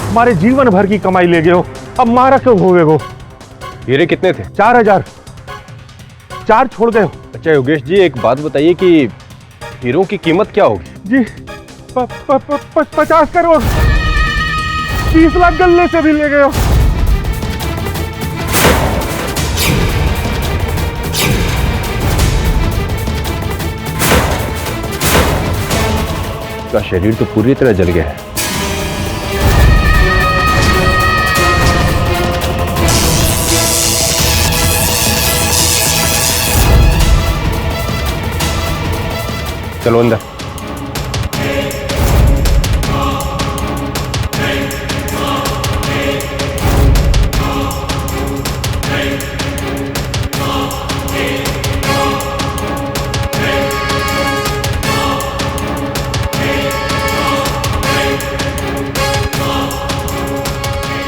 हमारे जीवन भर की कमाई ले गए हो, अब मारा क्यों होगे वो? हीरे कितने थे? 4000। 4 छोड़ गए हो। अच्छा योगेश जी, एक बात बताइए कि हीरों की कीमत क्या होगी? जी 50 करोड़। 30 लाख गल्ले से भी ले गए हो। उसका शरीर तो पूरी तरह जल गया है। चलो अंदर।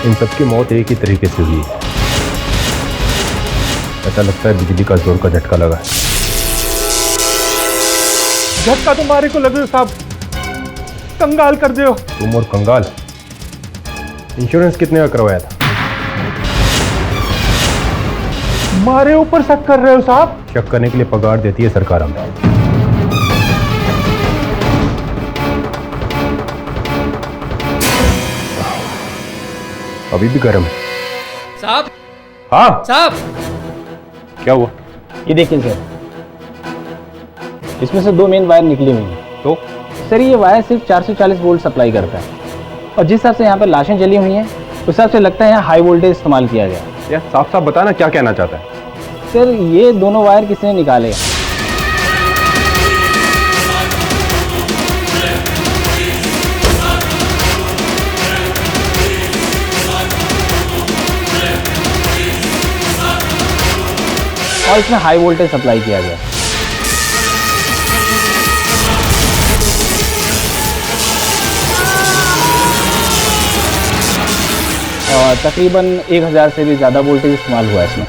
इन सबकी मौत एक ही तरीके से हुई है। ऐसा लगता है बिजली का जोर का झटका लगा है। झटका तुम्हारे को लगे साहब, कंगाल कर दे हो। तुम और कंगाल। इंश्योरेंस कितने का करवाया था? हमारे ऊपर शक कर रहे हो साहब? शक करने के लिए पगार देती है सरकार हमें। अभी भी गर्म है साहब। हाँ साहब, क्या हुआ? ये देखिए सर, इसमें से 2 मेन वायर निकली हुई हैं। तो सर ये वायर सिर्फ 440 वोल्ट सप्लाई करता है, और जिस हिसाब से यहाँ पर लाशें जली हुई हैं उस हिसाब से लगता है यहाँ हाई वोल्टेज इस्तेमाल किया गया। यार साफ साफ बताना क्या कहना चाहता है? सर ये दोनों वायर किसी ने निकाले हैं। और इसमें हाई वोल्टेज सप्लाई किया गया। और तकरीबन 1000 से भी ज़्यादा वोल्टेज इस्तेमाल हुआ है इसमें।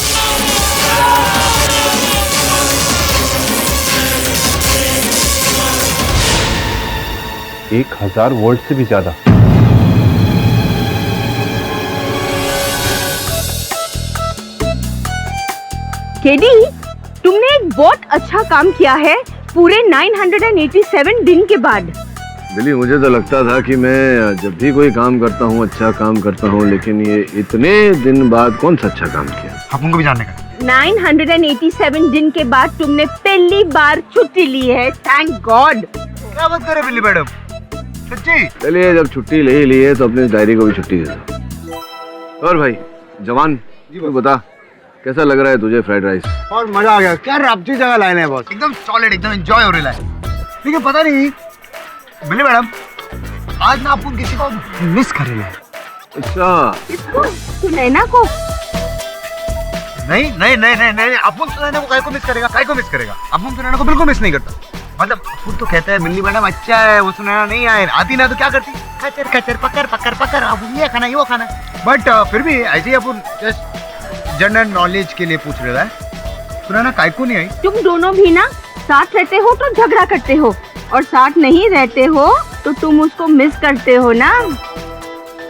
एक 1000 वोल्ट से भी ज्यादा। केडी, तुमने एक बहुत अच्छा काम किया है पूरे 987 दिन के बाद। बिली, मुझे तो लगता था कि मैं जब भी कोई काम करता हूँ अच्छा काम करता हूँ, लेकिन ये इतने दिन बाद कौन सा अच्छा काम किया? आप उनको भी जानने का। 987 दिन के बाद तुमने पहली बार छुट्टी ली है। Thank God. क्या बात कर रहे बिल्ली मैडम, सच्ची? चलिए, जब छुट्टी ले ही ली है तो अपनी डायरी को भी छुट्टी दे दो। और भाई जवान, तू बता कैसा लग रहा है तुझे फ्राइड राइस? और मजा आ गया। क्या रब्ती जगह लाए हैं बॉस, एकदम सॉलिड, एकदम एंजॉय हो रहा है। लेकिन पता नहीं बिल्ली मैडम, आज ना आपको किसी को मिस कर रहे हैं। अच्छा, इसको सुनैना को? नहीं नहीं नहीं नहीं नहीं, अपन सुनैना को काय को मिस करेगा? काय को मिस करेगा? अपन सुनैना को बिल्कुल मिस नहीं करता। मतलब अपन तो कहता है बिल्ली मैडम अच्छा है, वो सुनैना नहीं आए, आती ना तो क्या करती? कचर कचर पकड़ पकड़ पकड़, अब ये खाना वो खाना। बट फिर भी ऐसे ही अपन जस्ट जनरल नॉलेज के लिए पूछ रहा है, सुनैना काय को नहीं आई? तुम दोनों भी ना साथ रहते हो तो झगड़ा करते हो, और साथ नहीं रहते हो तो तुम उसको मिस करते हो ना।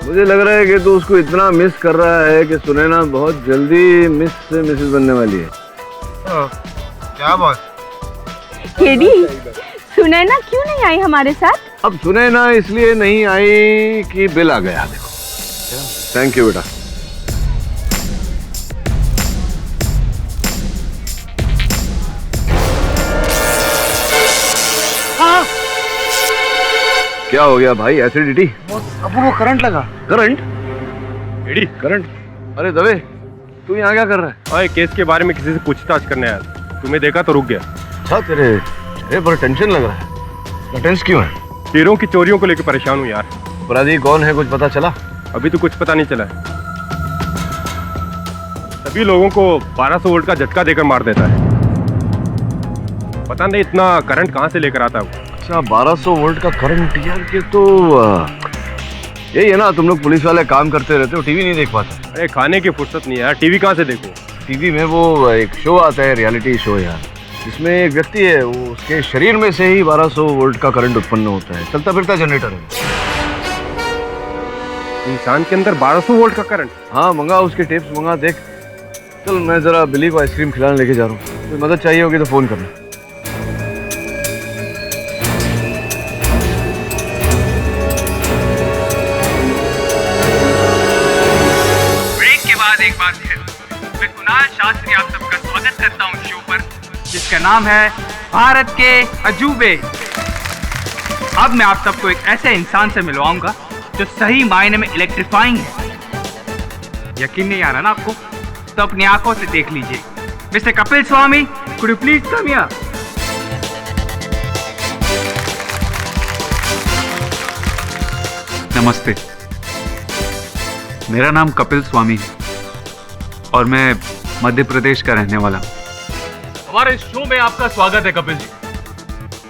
मुझे लग रहा है कि तू उसको इतना मिस कर रहा है कि सुनैना बहुत जल्दी मिस से मिसेस बनने वाली है। क्या बॉस? केडी, सुनैना क्यों नहीं आई हमारे साथ? अब सुनैना इसलिए नहीं आई कि बिल आ गया। देखो, थैंक यू बेटा। क्या हो गया भाई? एसिडिटी? अब वो करंट लगा। करंट? Eddie, current? अरे दवे, तू यहाँ क्या कर रहा है? और केस के बारे में किसी से पूछताछ करने आया था। तुम्हें देखा तो रुक गया। अच्छा, तेरे चेहरे पर टेंशन लग रहा है। टेंशन क्यों है? हीरों की चोरियों को लेकर परेशान हूँ यार। अपराधी कौन है, कुछ पता चला? अभी तो कुछ पता नहीं चला है। सभी लोगों को 1200 वोल्ट का झटका देकर मार देता है। पता नहीं इतना करंट कहाँ से लेकर आता है वो। अच्छा, 1200 वोल्ट का करंट? यार ये तो यही है ना, तुम लोग पुलिस वाले काम करते रहते हो, टीवी नहीं देख पाते? अरे खाने की फुर्सत नहीं है यार, टीवी कहाँ से देखो? टीवी में वो एक शो आता है, रियलिटी शो यार, जिसमें एक व्यक्ति है, वो उसके शरीर में से ही 1200 वोल्ट का करंट उत्पन्न होता है। चलता फिरता जनरेटर है। इंसान के अंदर 1200 वोल्ट का करंट। हाँ मंगा, उसके टिप्स मंगा, देख। चल मैं जरा बिल्ली को आइसक्रीम खिलाने लेके जा रहा हूँ, कोई मदद चाहिए होगी तो फोन करना। ब्रेक के बाद एक बार फिर मैं कुणाल शास्त्री आप सबका स्वागत करता हूँ शो पर, जिसका नाम है भारत के अजूबे। अब मैं आप सबको एक ऐसे इंसान से मिलवाऊंगा जो सही मायने में इलेक्ट्रीफाइंग है। यकीन नहीं आ रहा ना आपको? तो अपनी आंखों से देख लीजिए। Mister Kapil Swami, could you please come here? नमस्ते, मेरा नाम कपिल स्वामी है और मैं मध्य प्रदेश का रहने वाला हूँ। हमारे शो में आपका स्वागत है कपिल जी।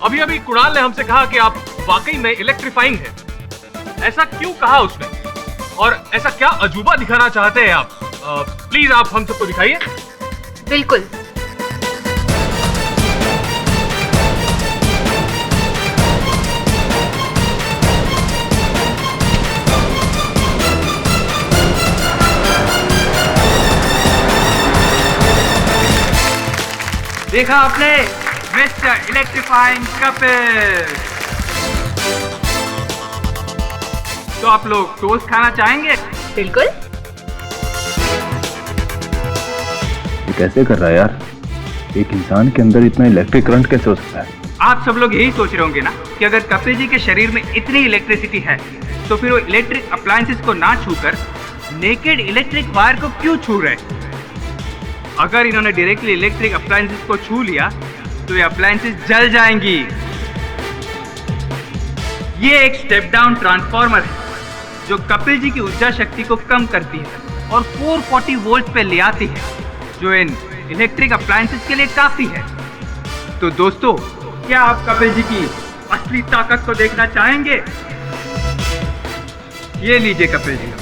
अभी अभी कुणाल ने हमसे कहा कि आप वाकई में इलेक्ट्रीफाइंग हैं। ऐसा क्यों कहा उसने, और ऐसा क्या अजूबा दिखाना चाहते हैं आप? प्लीज आप हम सबको दिखाइए। बिल्कुल। देखा आपने, मिस्टर इलेक्ट्रीफाइंग कपिल। तो आप लोग टोस्ट खाना चाहेंगे? बिल्कुल। ये कैसे कर रहा है यार? एक इंसान के अंदर इतना इलेक्ट्रिक करंट कैसे हो सकता है? आप सब लोग यही सोच रहे होंगे ना कि अगर कपिल जी के शरीर में इतनी इलेक्ट्रिसिटी है तो फिर वो इलेक्ट्रिक अप्लायंसेस को ना छूकर नेकेड इलेक्ट्रिक वायर को क्यों छू रहे? अगर इन्होंने डायरेक्टली इलेक्ट्रिक अप्लायंसेस को छू लिया तो ये अप्लायंसेस जल जाएंगी। ये एक स्टेप डाउन ट्रांसफार्मर है जो कपिल जी की ऊर्जा शक्ति को कम करती है और 440 वोल्ट पे ले आती है, जो इन इलेक्ट्रिक अप्लायंसेस के लिए काफी है। तो दोस्तों, क्या आप कपिल जी की असली ताकत को देखना चाहेंगे? ये लीजिए कपिल जी।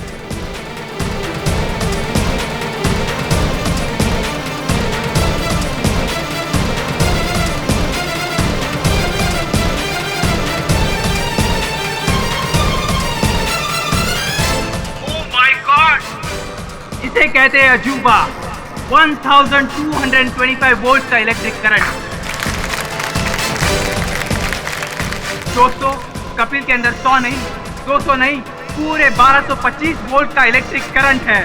इसे कहते हैं अजूबा। 1225 वोल्ट का इलेक्ट्रिक करंट। दोस्तों, कपिल के अंदर 100 नहीं, 200 नहीं, पूरे 1225 वोल्ट का इलेक्ट्रिक करंट है,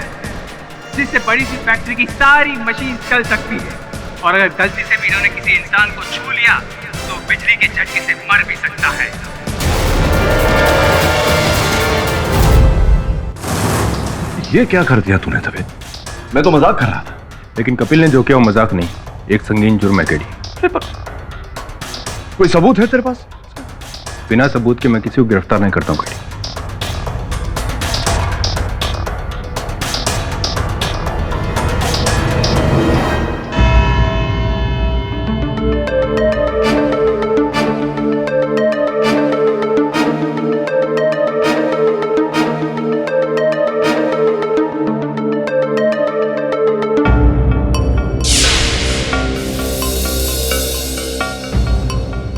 जिससे बड़ी सी फैक्ट्री की सारी मशीन चल सकती है। और अगर गलती से भी इन्होंने किसी इंसान को छू लिया तो बिजली के झटके से मर भी सकता है। ये क्या कर दिया तूने तबे? मैं तो मजाक कर रहा था। लेकिन कपिल ने जो किया वो मजाक नहीं, एक संगीन जुर्म है टेडी। कोई सबूत है तेरे पास? बिना सबूत के मैं किसी को गिरफ्तार नहीं करता हूँ टेडी।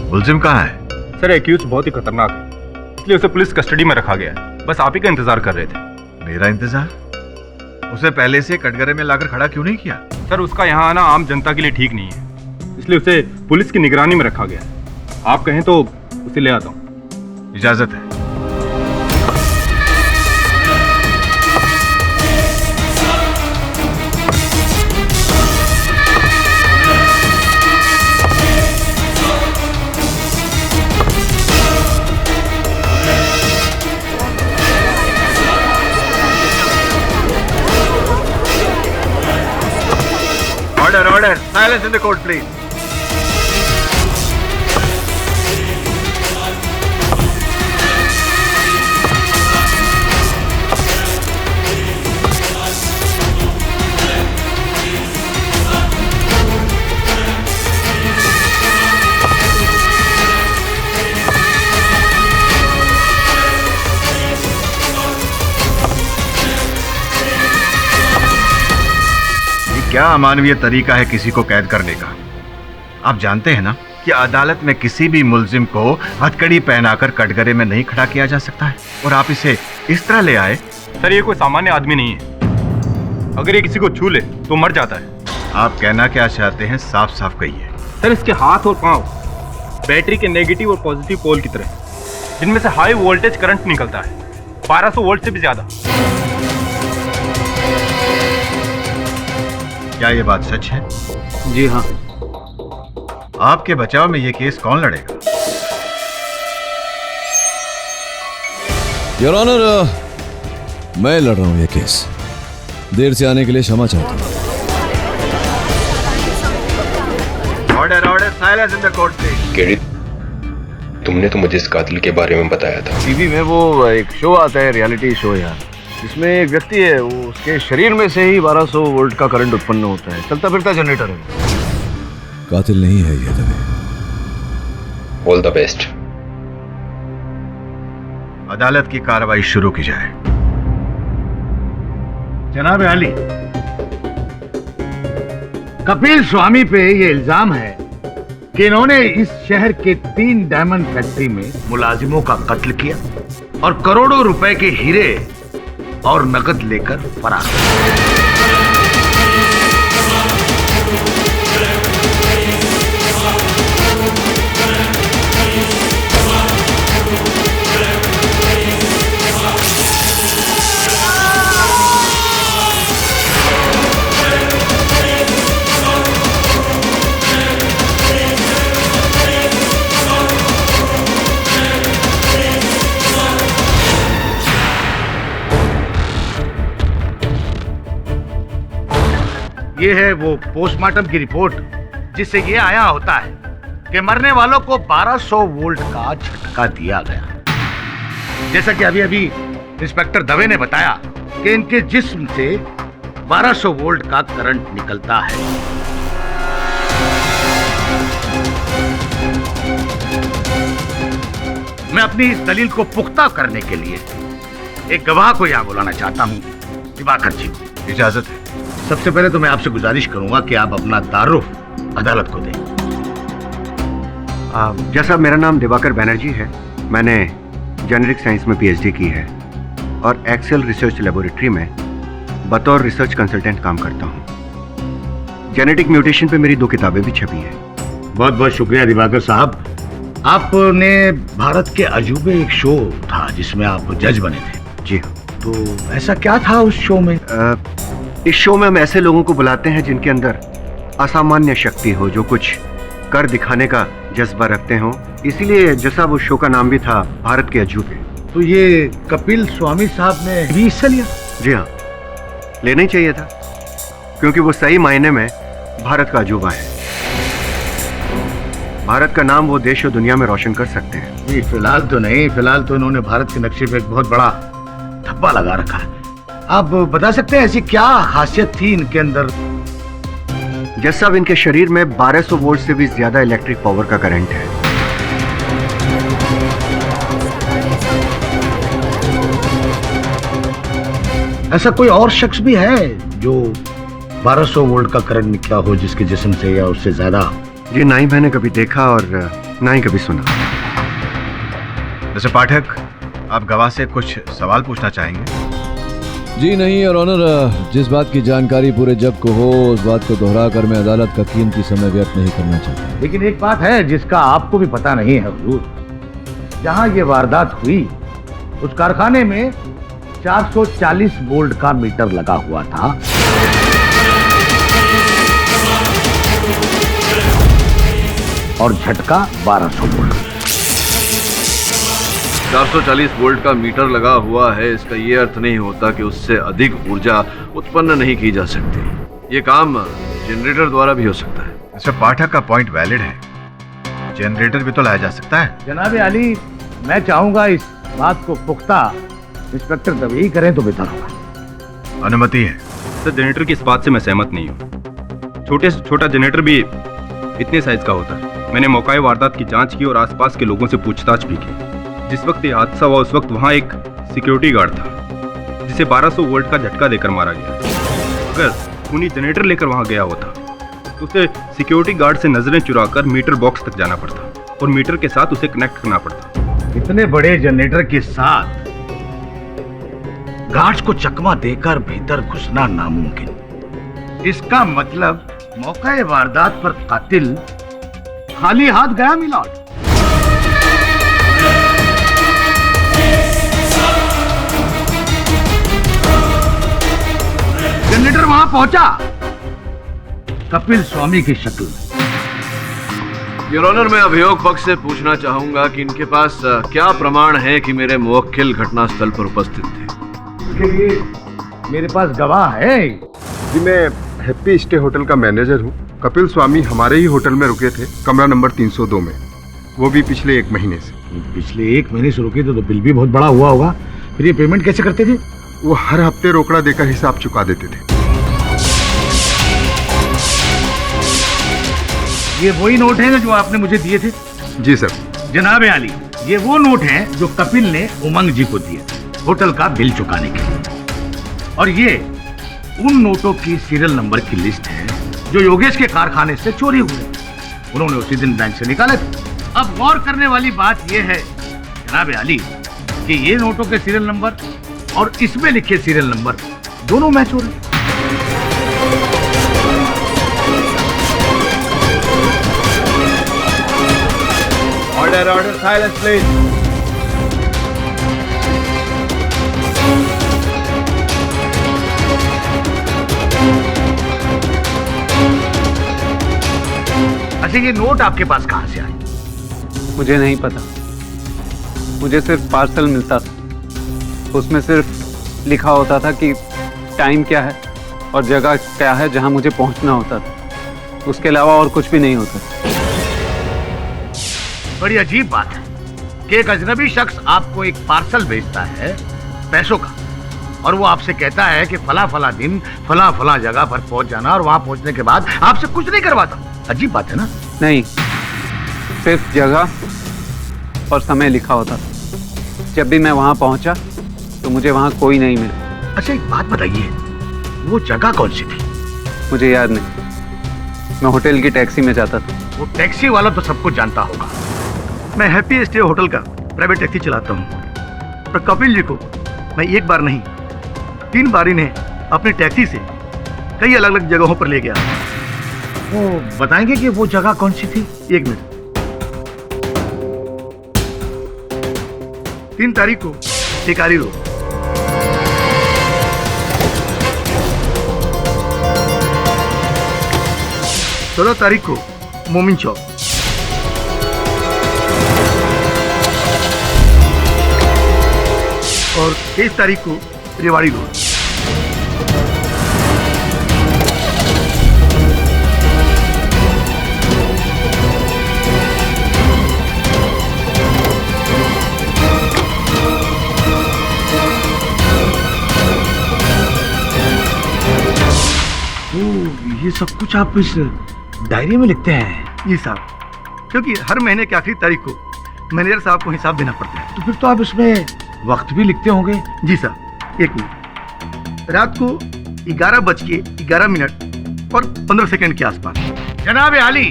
मुलजिम कहाँ है? सर, एक्यूज बहुत ही खतरनाक है, इसलिए उसे पुलिस कस्टडी में रखा गया है। बस आप ही का इंतजार कर रहे थे। मेरा इंतजार? उसे पहले से कटघरे में लाकर खड़ा क्यों नहीं किया? सर, उसका यहाँ आना आम जनता के लिए ठीक नहीं है, इसलिए उसे पुलिस की निगरानी में रखा गया है। आप कहें तो उसे ले आता हूँ। इजाजत है। Order. Silence in the court, please. क्या अमानवीय तरीका है किसी को कैद करने का? आप जानते हैं ना कि अदालत में किसी भी मुल्जिम को हथकड़ी पहनाकर कटघरे में नहीं खड़ा किया जा सकता है, और आप इसे इस तरह ले आए। सर ये कोई सामान्य आदमी नहीं है, अगर ये किसी को छू ले तो मर जाता है। आप कहना क्या चाहते हैं, साफ साफ कहिए। सर इसके हाथ और पांव बैटरी के नेगेटिव और पॉजिटिव पोल की तरह, जिनमें से हाई वोल्टेज करंट निकलता है, 1200 वोल्ट से भी ज्यादा। क्या ये बात सच है? जी हाँ। आपके बचाव में ये केस कौन लड़ेगा? योर ऑनर, मैं लड़ रहा हूं ये केस। देर से आने के लिए क्षमा चाहता हूं। Order order, silence in the court please. KD, तुमने तो मुझे इस कातिल के बारे में बताया था। टीवी में वो एक शो आता है, रियलिटी शो यार, जिसमें एक व्यक्ति है, वो उसके शरीर में से ही 1200 वोल्ट का करंट उत्पन्न होता है। चलता फिरता जनरेटर है। कातिल नहीं है ये दबे। All the best. अदालत की कार्रवाई शुरू की जाए। जनाब आली, कपिल स्वामी पे ये इल्जाम है कि इन्होंने इस शहर के 3 डायमंड फैक्ट्री में मुलाजिमों का कत्ल किया और करोड़ों रुपए के हीरे और नकद लेकर फरार हुए। ये है वो पोस्टमार्टम की रिपोर्ट जिससे ये आया होता है कि मरने वालों को 1200 वोल्ट का झटका दिया गया। जैसा कि अभी अभी इंस्पेक्टर दवे ने बताया कि इनके जिस्म से 1200 वोल्ट का करंट निकलता है। मैं अपनी इस दलील को पुख्ता करने के लिए एक गवाह को यहां बुलाना चाहता हूं। दिवाकर जी, इजाजत है। सबसे पहले तो मैं आपसे गुजारिश करूंगा कि आप अपना तारुफ अदालत को दें। जैसा मेरा नाम दिवाकर बैनर्जी है, मैंने जेनेरिक साइंस में पीएचडी की है और एक्सेल रिसर्च लेबोरेटरी में बतौर रिसर्च कंसल्टेंट काम करता हूँ। जेनेटिक म्यूटेशन पे मेरी 2 किताबें भी छपी हैं। बहुत बहुत शुक्रिया दिवाकर साहब। आपने भारत के अजूबे एक शो था जिसमें आप जज बने थे। जी, तो ऐसा क्या था उस शो में? इस शो में हम ऐसे लोगों को बुलाते हैं जिनके अंदर असामान्य शक्ति हो, जो कुछ कर दिखाने का जज्बा रखते हो। इसीलिए जैसा वो शो का नाम भी था, भारत के अजूबे। तो ये कपिल स्वामी साहब ने भी हिस्सा लिया? जी हाँ, लेना ही चाहिए था, क्योंकि वो सही मायने में भारत का अजूबा है। भारत का नाम वो देश और दुनिया में रोशन कर सकते हैं। जी फिलहाल तो नहीं, फिलहाल तो इन्होंने भारत के नक्शे पे एक बहुत बड़ा धब्बा लगा रखा है। आप बता सकते हैं ऐसी क्या खासियत थी इनके अंदर? जैसा अब इनके शरीर में 1200 वोल्ट से भी ज्यादा इलेक्ट्रिक पावर का करंट है। ऐसा कोई और शख्स भी है जो 1200 वोल्ट का करंट निकला हो जिसके जिस्म से या उससे ज्यादा? जी ना ही मैंने कभी देखा और ना ही कभी सुना। मिस्टर पाठक, आप गवाह से कुछ सवाल पूछना चाहेंगे? जी नहीं और ऑनर, जिस बात की जानकारी पूरे जग को हो उस बात को दोहराकर मैं अदालत का कीमती समय व्यर्थ नहीं करना चाहता। लेकिन एक बात है जिसका आपको भी पता नहीं है हुजूर, जहां ये वारदात हुई उस कारखाने में 440 वोल्ट का मीटर लगा हुआ था और झटका 1200 वोल्ट। 440 वोल्ट का मीटर लगा हुआ है, इसका ये अर्थ नहीं होता कि उससे अधिक ऊर्जा उत्पन्न नहीं की जा सकती। ये काम जनरेटर द्वारा भी हो सकता है। मिस्टर पाठक का पॉइंट वैलिड है, जनरेटर भी तो लाया जा सकता है। जनाब अली, मैं चाहूंगा इस बात को पुख्ता इंस्पेक्टर दवे ही करें तो बेहतर होगा। अनुमति है। सर जनरेटर की इस बात से मैं सहमत नहीं हूँ। छोटे से छोटा जनरेटर भी इतने साइज का होता है। मैंने मौके वारदात की जांच की और आसपास के लोगों से पूछताछ भी की। जिस वक्त ये हादसा हुआ उस वक्त वहाँ एक सिक्योरिटी गार्ड था जिसे 1200 वोल्ट का झटका देकर मारा गया। अगर खूनी जनरेटर लेकर वहाँ गया होता तो उसे सिक्योरिटी गार्ड से नजरें चुराकर मीटर बॉक्स तक जाना पड़ता और मीटर के साथ उसे कनेक्ट करना पड़ता। इतने बड़े जनरेटर के साथ गार्ड्स को चकमा देकर भीतर घुसना नामुमकिन। इसका मतलब मौके वारदात पर कातिल खाली हाथ गया मिलॉर्ड। जनरेटर वहां पहुंचा कपिल स्वामी की शक्ल में। योर ऑनर, मैं अभियोग पक्ष से पूछना चाहूंगा कि इनके पास क्या प्रमाण है कि मेरे मुवक्किल घटनास्थल पर उपस्थित थे? इसके लिए मेरे पास गवाह है। जी, मैं हैप्पी स्टे होटल का मैनेजर हूँ। कपिल स्वामी हमारे ही होटल में रुके थे, कमरा नंबर 302 में, वो भी पिछले 1 महीने से। पिछले 1 महीने से रुके तो बिल भी बहुत बड़ा हुआ होगा। फिर ये पेमेंट कैसे करते थे? वो हर हफ्ते रोकड़ा देकर हिसाब चुका देते थे। ये वही नोट हैं जो आपने मुझे दिए थे? जी सर। जनाब आली, ये वो नोट हैं जो कपिल ने उमंग जी को दिए होटल का बिल चुकाने के लिए। और ये उन नोटों की सीरियल नंबर की लिस्ट है जो योगेश के कारखाने से चोरी हुए। उन्होंने उसी दिन बैंक से निकाले थे। अब गौर करने वाली बात यह है जनाब आली कि ये नोटों के सीरियल नंबर और इसमें लिखे सीरियल नंबर दोनों मैच हो रहे। Order order, silence please. अच्छा, ये नोट आपके पास कहां से आए? मुझे नहीं पता, मुझे सिर्फ पार्सल मिलता था। उसमें सिर्फ लिखा होता था कि टाइम क्या है और जगह क्या है जहां मुझे पहुंचना होता था। उसके अलावा और कुछ भी नहीं होता। बड़ी अजीब बात है कि एक अजनबी शख्स आपको एक पार्सल भेजता है पैसों का, और वो आपसे कहता है कि फला फला दिन फला फला जगह पर पहुंच जाना, और वहां पहुंचने के बाद आपसे कुछ नहीं करवाता। अजीब बात है ना? नहीं, सिर्फ जगह और समय लिखा होता था। जब भी मैं वहां पहुंचा तो मुझे वहां कोई नहीं मिला। अच्छा, एक बात बताइए, वो जगह कौन सी थी? मुझे याद नहीं। मैं होटल की टैक्सी में जाता था। वो टैक्सी वाला तो सबको जानता होगा। मैं हैप्पी स्टे होटल का प्राइवेट टैक्सी चलाता हूँ, पर कपिल जी को मैं एक बार नहीं 3 बार इन्हें अपनी टैक्सी से कई अलग अलग जगहों पर ले गया। वो बताएंगे कि वो जगह कौन सी थी? 1 मिनट। 3 तारीख को टिकारी रोड, 16 तारीख को मोमिन चौक, और 23 तारीख को रेवाड़ी रोड। ये सब कुछ आप इस डायरी में लिखते हैं? जी साहब, क्योंकि हर महीने की आखिरी तारीख को मैनेजर साहब को हिसाब देना पड़ता है। तो फिर तो आप इसमें वक्त भी लिखते होंगे? जी साहब। 1 मिनट। रात को 11:11 और 15 सेकंड के आसपास। जनाब आली,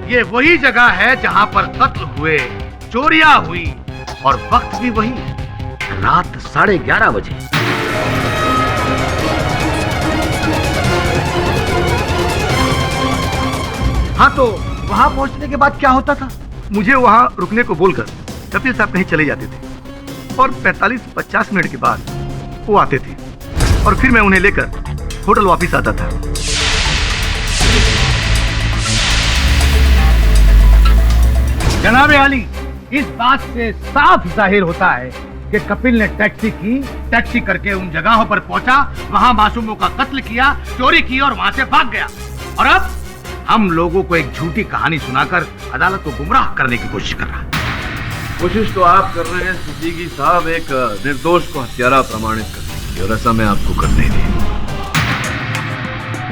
ये वही जगह है जहां पर कत्ल हुए, चोरियां हुई, और वक्त भी वही, रात 11:30 बजे। हाँ, तो वहां पहुंचने के बाद क्या होता था? मुझे वहां रुकने को बोलकर कपिल साहब कहीं चले जाते थे, और 45-50 मिनट के बाद वो आते थे, और फिर मैं उन्हें लेकर होटल वापस आता था। जनाब आली, इस बात से साफ जाहिर होता है कि कपिल ने टैक्सी करके उन जगहों पर पहुंचा, वहां मासूमों का कत्ल किया, चोरी की और वहां से भाग गया, और अब हम लोगों को एक झूठी कहानी सुनाकर अदालत को गुमराह करने की कोशिश कर रहा है। कोशिश तो आप कर रहे हैं सिद्दीकी साहब एक निर्दोष को हत्यारा प्रमाणित करने की, और ऐसा मैं आपको करने दी।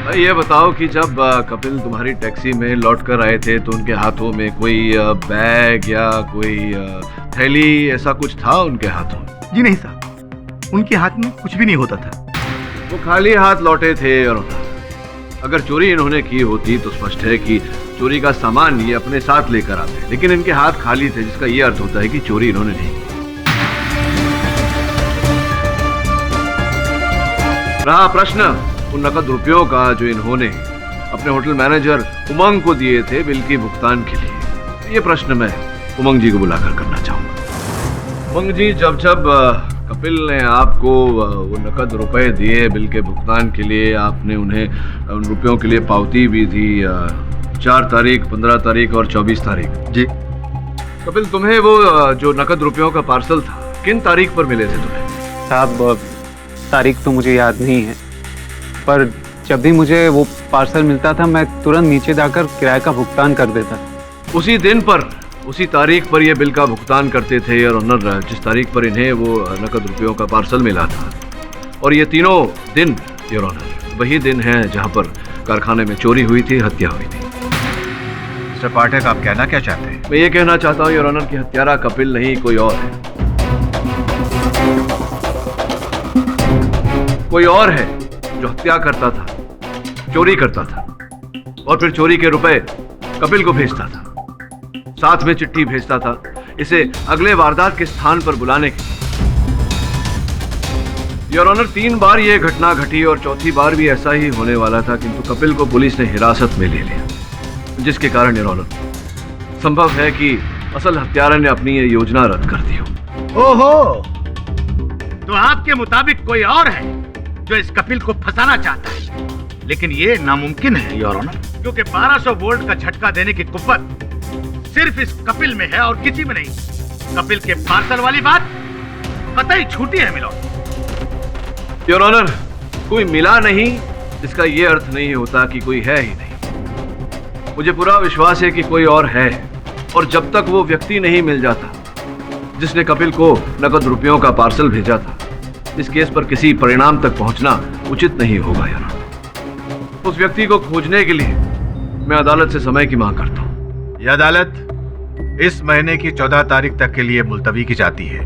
भाई ये बताओ कि जब कपिल तुम्हारी टैक्सी में लौट कर आए थे तो उनके हाथों में कोई बैग या कोई थैली ऐसा कुछ था उनके हाथों में? जी नहीं साहब, उनके हाथ में कुछ भी नहीं होता था। वो खाली हाथ लौटे थे और अगर चोरी इन्होंने की होती तो स्पष्ट है कि चोरी का सामान ये अपने साथ लेकर आते, लेकिन इनके हाथ खाली थे, जिसका ये अर्थ होता है कि चोरी इन्होंने नहीं की। रहा प्रश्न उन नकद रुपयों का जो इन्होंने अपने होटल मैनेजर उमंग को दिए थे बिल के भुगतान के लिए, ये प्रश्न मैं उमंग जी को बुलाकर करना चाहूंगा। उमंग जी, जब जब कपिल ने आपको वो नकद रुपए दिए बिल के भुगतान के लिए, आपने उन्हें उन रुपयों के लिए पावती भी दी 4 तारीख, 15 तारीख और 24 तारीख। जी। कपिल, तुम्हें वो जो नकद रुपयों का पार्सल था किन तारीख पर मिले थे तुम्हें? साहब, तारीख तो मुझे याद नहीं है, पर जब भी मुझे वो पार्सल मिलता था मैं तुरंत नीचे जाकर किराए का भुगतान कर देता था। उसी दिन पर, उसी तारीख पर ये बिल का भुगतान करते थे योर ऑनर, जिस तारीख पर इन्हें वो नकद रुपयों का पार्सल मिला था। और ये तीनों दिन योर ऑनर वही दिन है जहां पर कारखाने में चोरी हुई थी, हत्या हुई थी। मिस्टर पाठक, आप कहना क्या चाहते हैं? मैं ये कहना चाहता हूँ योर ऑनर कि हत्यारा कपिल नहीं, कोई और है। कोई और है जो हत्या करता था, चोरी करता था और फिर चोरी के रुपए कपिल को भेजता था, साथ में चिट्ठी भेजता था इसे अगले वारदात के स्थान पर बुलाने के लिए। योर ऑनर, 3 बार यह घटना घटी और चौथी बार भी ऐसा ही होने वाला था, किंतु कपिल को पुलिस ने हिरासत में ले लिया, जिसके कारण योर ऑनर संभव है कि असल हत्यारा ने अपनी ये योजना रद्द कर दी हो। ओहो, तो आपके मुताबिक कोई और है जो इस कपिल को फंसाना चाहता है, लेकिन ये नामुमकिन है योर ऑनर, क्योंकि 1200 वोल्ट का झटका देने की कुव्वत सिर्फ इस कपिल में है और किसी में नहीं। कपिल के पार्सल वाली बात कतई छूटी है मिलोड। योर ऑनर, कोई मिला नहीं इसका यह अर्थ नहीं होता कि कोई है ही नहीं। मुझे पूरा विश्वास है कि कोई और है, और जब तक वो व्यक्ति नहीं मिल जाता जिसने कपिल को नकद रुपयों का पार्सल भेजा था, इस केस पर किसी परिणाम तक पहुंचना उचित नहीं होगा यार। उस व्यक्ति को खोजने के लिए मैं अदालत से समय की मांग करता हूं। यह अदालत इस महीने की 14 तारीख तक के लिए मुलतवी की जाती है।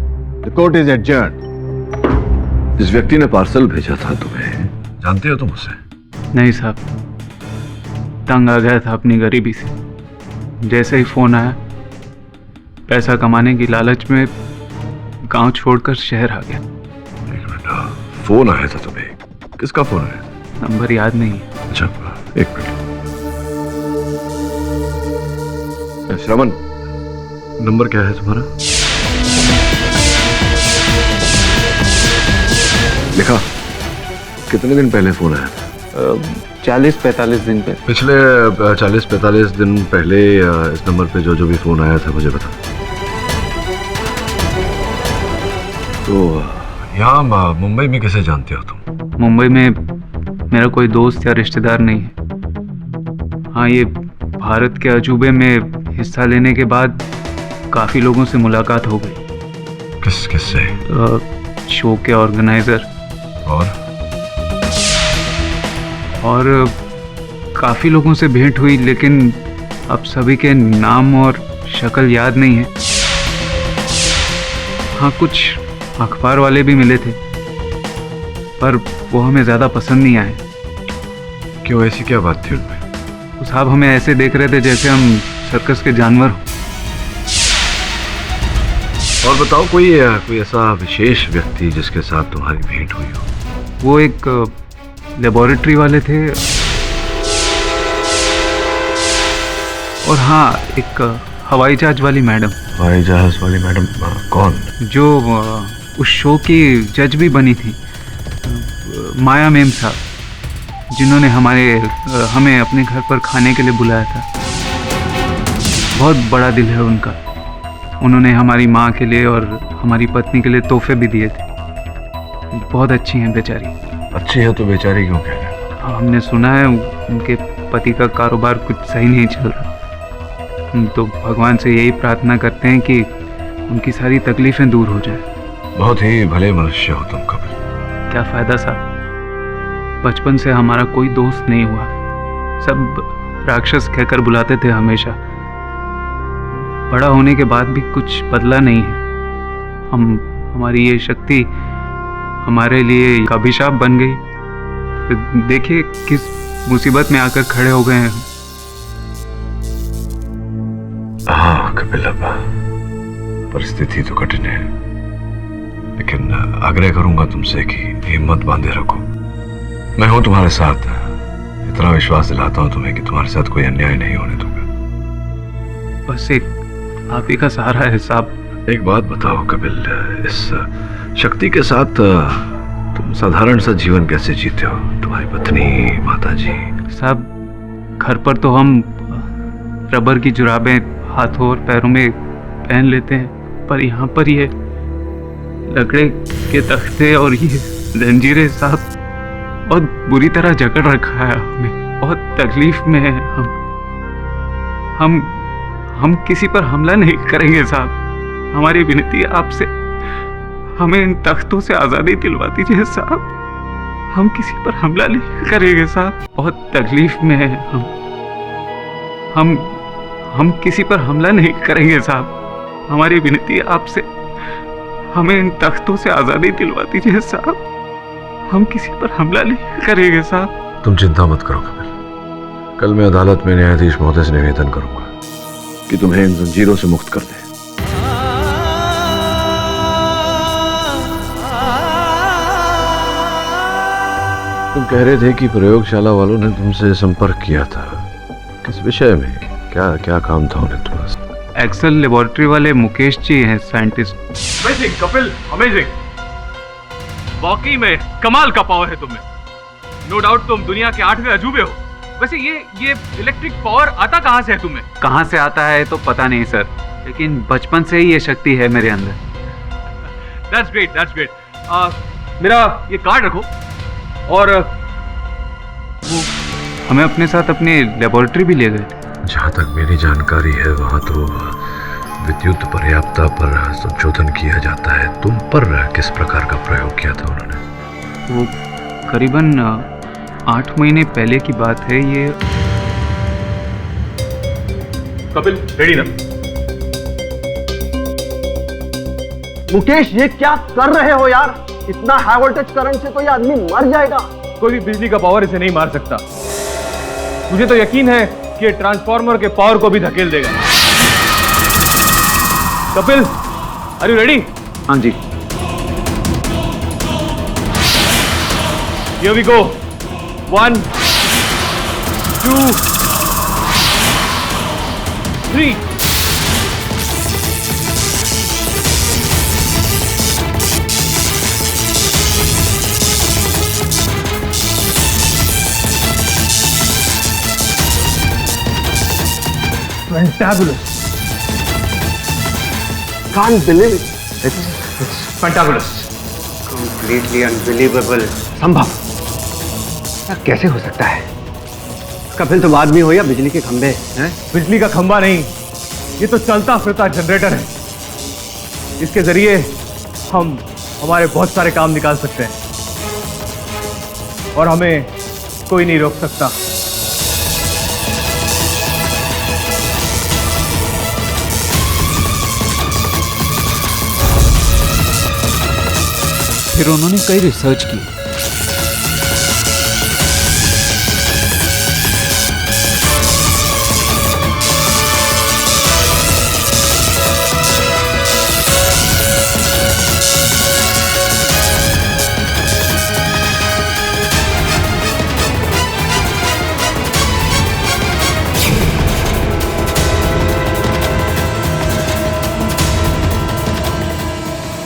The court is adjourned। जिस व्यक्ति ने पार्सल भेजा था तुम्हें, जानते हो तुम उसे? नहीं साहब, तंग आ गया था अपनी गरीबी से। जैसे ही फोन आया, पैसा कमाने की लालच में गांव छोड़कर शहर आ गया। एक मिनट, फोन आया था तुम्हें? किसका फोन आया? नंबर याद नहीं है। अच्छा, एक मिनट। श्रवण, नंबर क्या है तुम्हारा? लिखा? कितने दिन पहले फोन आया था? 40-45 दिन पहले। पिछले 40-45 दिन पहले इस नंबर पे जो भी फोन आया था मुझे बता। तो यहाँ मुंबई में कैसे जानते हो तुम? मुंबई में मेरा कोई दोस्त या रिश्तेदार नहीं है। हाँ, ये भारत के अजूबे में हिस्सा लेने के बाद काफी लोगों से मुलाकात हो गई। किससे? शो के ऑर्गेनाइजर और काफी लोगों से भेंट हुई, लेकिन अब सभी के नाम और शक्ल याद नहीं है। हाँ, कुछ अखबार वाले भी मिले थे, पर वो हमें ज्यादा पसंद नहीं आए। क्यों, ऐसी क्या बात थी उनमें? तो साहब हमें ऐसे देख रहे थे जैसे हम सर्कस के जानवर हो। और बताओ, कोई ऐसा विशेष व्यक्ति जिसके साथ तुम्हारी भेंट हुई हो? वो एक लेबोरेटरी वाले थे, और हाँ, एक हवाई जहाज वाली मैडम। हवाई जहाज वाली मैडम कौन? जो उस शो की जज भी बनी थी, माया मेम साहब, जिन्होंने हमें अपने घर पर खाने के लिए बुलाया था। बहुत बड़ा दिल है उनका। उन्होंने हमारी माँ के लिए और हमारी पत्नी के लिए तोहफे भी दिए थे। बहुत अच्छी हैं बेचारी। अच्छी है तो बेचारी क्यों कह रहे हो? हमने सुना है उनके पति का कारोबार कुछ सही नहीं चल रहा। हम तो भगवान से यही प्रार्थना करते हैं कि उनकी सारी तकलीफें दूर हो जाए। बहुत ही भले मनुष्य हो तुम कपिल। क्या फायदा साहब, बचपन से हमारा कोई दोस्त नहीं हुआ। सब राक्षस कहकर बुलाते थे हमेशा। बड़ा होने के बाद भी कुछ बदला नहीं है। हमारी ये शक्ति हमारे लिए एक अभिशाप बन गई। देखिए किस मुसीबत में आकर खड़े हो गए हैं। हाँ कपिल, अब परिस्थिति तो कठिन है, लेकिन आग्रह करूंगा तुमसे कि हिम्मत बांधे रखो। मैं हूं तुम्हारे साथ, इतना विश्वास दिलाता हूं तुम्हें कि तुम्हारे साथ कोई अन्याय नहीं होने दूंगा। बस एक आप ही का सहारा है साहब। एक बात बताओ कपिल, इस शक्ति के साथ तुम साधारण सा जीवन कैसे जीते हो? तुम्हारी पत्नी, माताजी? साहब घर पर तो हम रबर की जुराबें हाथों और पैरों में पहन लेते हैं, पर यहाँ पर ये लकड़े के तख्ते और ये जंजीरें साहब बहुत बुरी तरह जकड़ रखा है हमें। बहुत तकलीफ में है हम किसी पर हमला नहीं करेंगे साहब। हमारी विनती है आपसे, हमें इन तख्तों से आज़ादी दिलवा दीजिए साहब। हम किसी पर हमला नहीं करेंगे साहब। बहुत तकलीफ में है हम किसी पर हमला नहीं करेंगे साहब। हमारी विनती है आपसे, हमें इन तख्तों से आज़ादी दिलवा दीजिए साहब। हम किसी पर हमला नहीं करेंगे साहब। तुम चिंता मत करो कपिल, कल मैं अदालत में न्यायाधीश महोदय से निवेदन करूंगा कि तुम्हें इन जंजीरों से मुक्त कर दें। तुम कह रहे थे कि प्रयोगशाला वालों ने तुमसे संपर्क किया था, किस विषय में? क्या काम था उन्हें तुम्हारा? एक्सेल लेबोरेटरी वाले मुकेश जी हैं साइंटिस्ट। Amazing Kapil, amazing. वाकई में कमाल का पावर है तुम्हें। नो डाउट तुम दुनिया के 8वें अजूबे हो। वैसे ये इलेक्ट्रिक पावर आता कहाँ से है तुम्हें? कहाँ से आता है तो पता नहीं सर, लेकिन बचपन से ही ये शक्ति है मेरे अंदर। That's great, that's great. मेरा ये कार्ड रखो और वो हमें अपने साथ अपनी लेबोरेटरी भी ले गए। जहाँ तक मेरी जानकारी है वहाँ तो विद्युत पर्याप्तता पर संशोधन किया जाता है। तुम पर किस प्रकार का प्रयोग किया था उन्होंने? वो करीबन 8 महीने पहले की बात है ये। कपिल रेडी ना? मुकेश ये क्या कर रहे हो यार? इतना हाई वोल्टेज करंट से तो ये आदमी मर जाएगा। कोई भी बिजली का पावर इसे नहीं मार सकता। मुझे तो यकीन है कि ये ट्रांसफार्मर के पावर को भी धकेल देगा। Kapil, are you ready? हाँ जी। Here we go. 1, 2, 3. Fantabulous. Can't believe it. It's fantabulous. Completely unbelievable. संभव? कैसे हो सकता है? कपिल तुम आदमी हो या बिजली के खंभे हैं? बिजली का खंभा नहीं, ये तो चलता फिरता जनरेटर है। इसके जरिए हम हमारे बहुत सारे काम निकाल सकते हैं और हमें कोई नहीं रोक सकता। फिर उन्होंने कई रिसर्च की।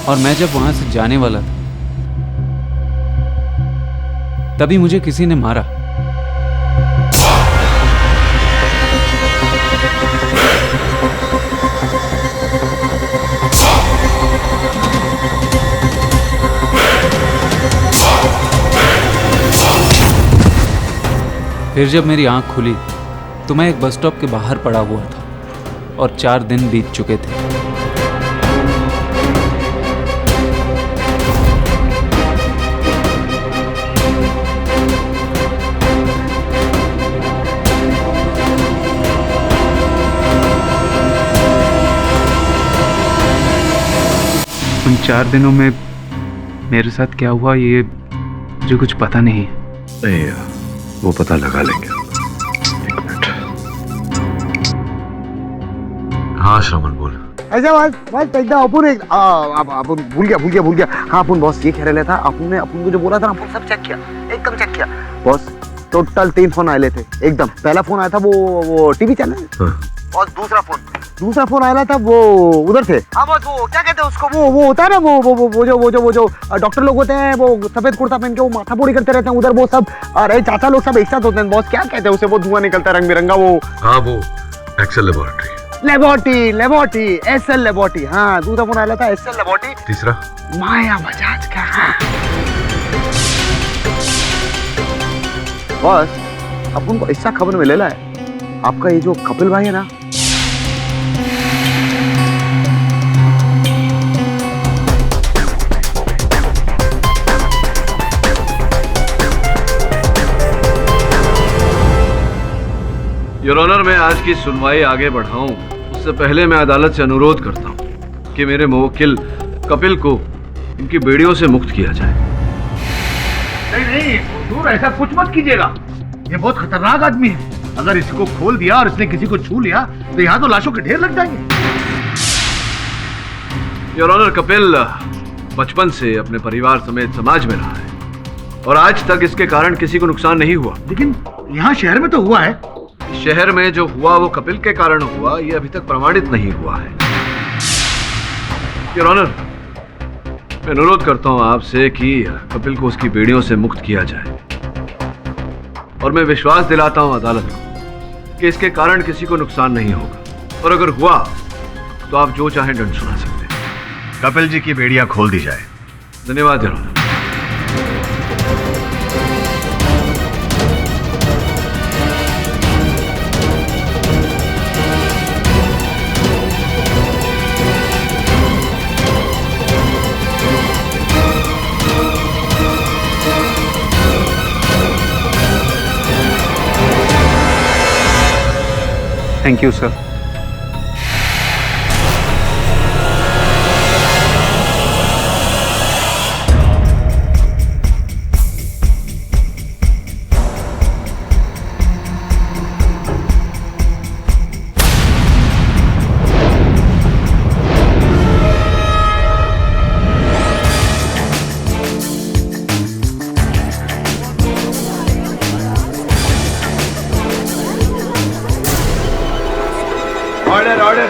और मैं जब वहां से जाने वाला था तभी मुझे किसी ने मारा। फिर जब मेरी आंख खुली तो मैं एक बस स्टॉप के बाहर पड़ा हुआ था और 4 दिन बीत चुके थे। उन 4 दिनों में मेरे साथ क्या हुआ ये मुझे कुछ पता नहीं है। नहीं, वो पता लगा लेंगे। हाँ श्रवण बोल। ऐसा बस एकदम अपन भूल गया। हाँ अपन बॉस ये कह रहे था, अपन को जो बोला था ना, अपन सब चेक किया, एकदम चेक किया बॉस। टोटल 3 फोन आए थे एकदम। पहला फोन आया था वो टीवी चैनल, और दूसरा फोन आया था वो उधर थे। हाँ बॉस, वो क्या कहते हैं उसको, वो होता है ना, वो जो डॉक्टर लोग होते हैं, वो सफेद कुर्ता पहन के वो माथा पोड़ी करते रहते हैं उधर, वो सब। अरे चाचा लोग सब एक साथ होते हैं बॉस। क्या कहते हैं उसे, वो धुआं निकलता है रंग बिरंगा वो। हाँ वो एक्सेल लेबोरेटरी, एसएल लेबोरेटरी। हाँ दूसरा फोन आया था एसएल लेबोरेटरी। तीसरा माया बजाज का। बॉस अपन को ऐसा खबर मिलेला है, आपका ये जो कपिल भाई है ना, योर ऑनर, मैं आज की सुनवाई आगे बढ़ाऊं उससे पहले मैं अदालत से अनुरोध करता हूं कि मेरे मुवक्किल कपिल को इनकी बेड़ियों से मुक्त किया जाए। नहीं हुजूर, ऐसा कुछ मत कीजिएगा। ये बहुत खतरनाक आदमी है। अगर इसको खोल दिया और इसने किसी को छू लिया तो यहाँ तो लाशों के ढेर लग जाएंगे। योर ऑनर, कपिल बचपन से अपने परिवार समेत समाज में रहा है और आज तक इसके कारण किसी को नुकसान नहीं हुआ। लेकिन यहाँ शहर में तो हुआ है। शहर में जो हुआ वो कपिल के कारण हुआ, ये अभी तक प्रमाणित नहीं हुआ है। योर ऑनर, मैं अनुरोध करता हूं आपसे कि कपिल को उसकी बेड़ियों से मुक्त किया जाए, और मैं विश्वास दिलाता हूं अदालत को कि इसके कारण किसी को नुकसान नहीं होगा, और अगर हुआ तो आप जो चाहें दंड सुना सकते हैं। कपिल जी की बेड़ियां खोल दी जाए। धन्यवाद your honour. Thank you sir.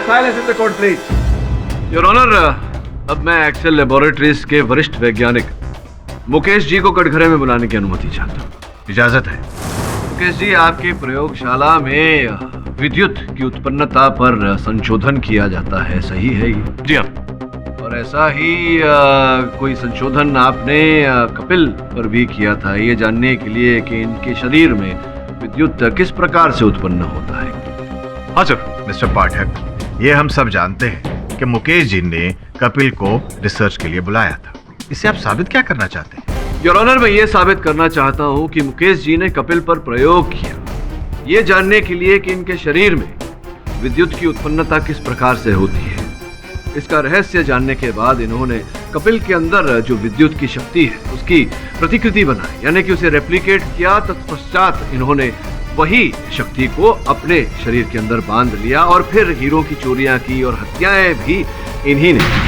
Silence in the court, please. Your Honor, अब मैं एक्सेल लेबोरेटरीज के वरिष्ठ वैज्ञानिक मुकेश जी को कटघरे में बुलाने की अनुमति चाहता हूँ। इजाजत है। मुकेश जी, आपकी प्रयोगशाला में विद्युत की उत्पन्नता पर संशोधन किया जाता है, सही है ये? जी हाँ। और ऐसा ही कोई संशोधन आपने कपिल पर भी किया था, ये जानने के लिए कि इनके शरीर में विद्युत किस प्रकार से उत्पन्न होता है। हाँ सर। मिस्टर पाठक, ये हम सब जानते हैं कि मुकेश जी ने कपिल को रिसर्च के लिए बुलाया था। इससे आप साबित क्या करना चाहते हैं? योर ऑनर, मैं ये साबित करना चाहता हूँ कि मुकेश जी ने कपिल पर प्रयोग किया, ये जानने के लिए कि इनके शरीर में विद्युत की उत्पन्नता किस प्रकार से होती है। इसका रहस्य जानने के बाद इन्होंने कपिल के अंदर जो विद्युत की शक्ति है उसकी प्रतिकृति बनाई, यानी कि उसे रेप्लिकेट किया। तत्पश्चात इन्होंने वही शक्ति को अपने शरीर के अंदर बांध लिया और फिर हीरों की चोरियां की और हत्याएं भी इन्हीं ने की।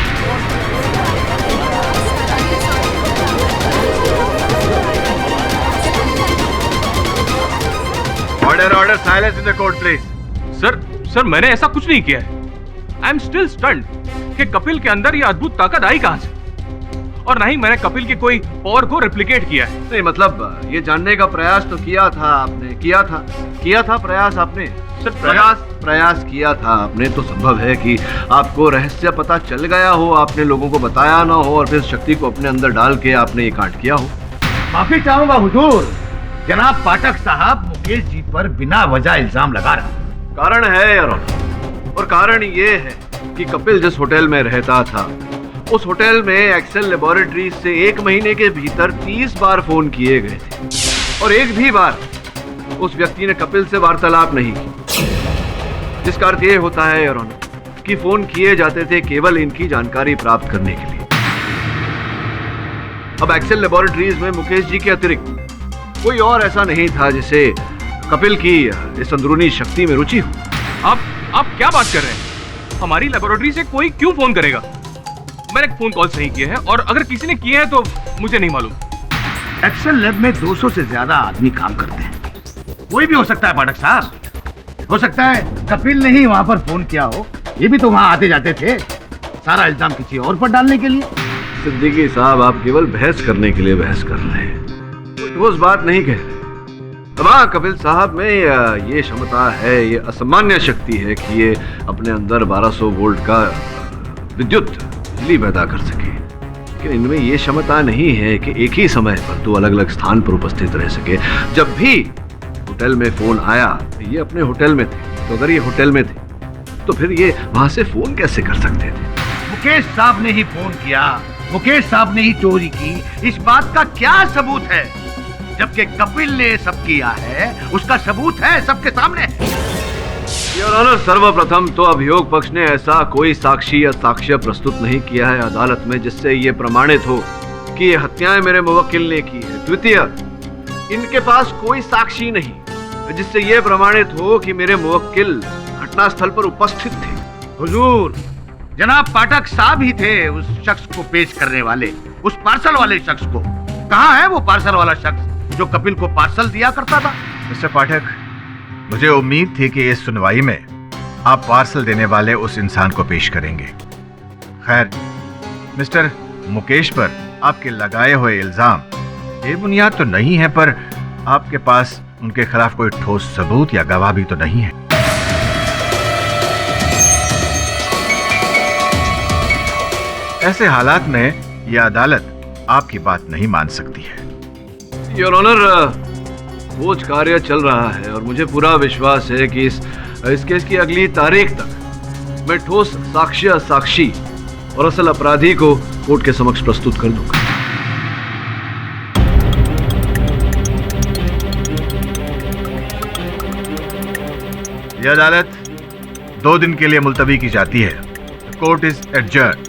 Order, silence in the court please. Sir मैंने ऐसा कुछ नहीं किया है। आई एम स्टिल स्टन्ड कि कपिल के अंदर ये अद्भुत ताकत आई कहां से, और नहीं मैंने कपिल की कोई पावर को रेप्लिकेट किया है। नहीं, मतलब ये जानने का प्रयास तो किया था आपने, किया था प्रयास आपने। सर प्रयास किया था आपने, तो संभव है कि आपको रहस्य पता चल गया हो, आपने लोगों को बताया ना हो और फिर शक्ति को अपने अंदर डाल के आपने ये कांड किया हो। माफी चाहूंगा हुजूर, जनाब पाठक साहब मुकेश जी पर बिना वजह इल्जाम लगा रहा। कारण है यार, और कारण ये है कि कपिल जिस होटल में रहता था उस होटल में एक्सेल लेबोरेटरीज से 1 महीने के भीतर 30 बार फोन किए गए थे, और एक भी बार उस व्यक्ति ने कपिल से वार्तालाप नहीं की। जिसका अर्थ ये होता है योर ऑनर कि फोन किए जाते थे केवल इनकी जानकारी प्राप्त करने के लिए। अब एक्सेल लेबोरेटरीज में मुकेश जी के अतिरिक्त कोई और ऐसा नहीं था जिसे कपिल की इस अंदरूनी शक्ति में रुचि हो। आप क्या बात कर रहे हैं? हमारी लेबोरेटरी से कोई क्यों फोन करेगा? मैंने फोन कॉल नहीं किए हैं, और अगर किसी ने किए हैं तो मुझे नहीं मालूम। एक्सेल लैब में 200 से ज्यादा आदमी काम करते हैं, कोई भी हो सकता है पाठक साहब। हो सकता है कपिल ने ही वहां पर फोन किया हो, ये भी तो वहां आते जाते थे, सारा इल्जाम किसी और पर डालने के लिए। सिद्दीकी साहब, आप केवल बहस करने के लिए बहस कर रहे हैं, कोई ठोस बात नहीं कह रहे। हाँ, कपिल साहब में ये क्षमता है, ये असामान्य शक्ति है कि ये अपने अंदर 1200 वोल्ट का विद्युत बिजली पैदा कर सके, लेकिन इनमें ये क्षमता नहीं है कि एक ही समय पर दो अलग अलग स्थान पर उपस्थित रह सके। जब भी होटल में फोन आया, ये अपने होटल में थे, तो अगर ये होटल में थे तो फिर ये वहां से फोन कैसे कर सकते थे? मुकेश साहब ने ही फोन किया, मुकेश साहब ने ही चोरी की, इस बात का क्या सबूत है? जबकि कपिल ने सब किया है, उसका सबूत है सबके सामने। योर ऑनर, सर्वप्रथम तो अभियोग पक्ष ने ऐसा कोई साक्षी या साक्ष्य प्रस्तुत नहीं किया है अदालत में जिससे ये प्रमाणित हो कि ये हत्याएं मेरे मुवक्किल ने की है। द्वितीय, इनके पास कोई साक्षी नहीं जिससे ये प्रमाणित हो कि मेरे मुवक्किल घटनास्थल पर उपस्थित थे। हुजूर, जनाब पाठक साहब ही थे उस शख्स को पेश करने वाले, उस पार्सल वाले शख्स को। कहाँ है वो पार्सल वाला शख्स जो कपिल को पार्सल दिया करता था? मिस्टर पाठक, मुझे उम्मीद थी कि इस सुनवाई में आप पार्सल देने वाले उस इंसान को पेश करेंगे। खैर, मिस्टर मुकेश पर आपके लगाए हुए इल्जाम बेबुनियाद तो नहीं है, पर आपके पास उनके खिलाफ कोई ठोस सबूत या गवाह भी तो नहीं है। ऐसे हालात में यह अदालत आपकी बात नहीं मान सकती है। योर ऑनर, खोज कार्य चल रहा है और मुझे पूरा विश्वास है कि इस केस की अगली तारीख तक मैं ठोस साक्ष्य, साक्षी और असल अपराधी को कोर्ट के समक्ष प्रस्तुत कर दूंगा। यह अदालत 2 दिन के लिए मुलतवी की जाती है। Court is adjourn.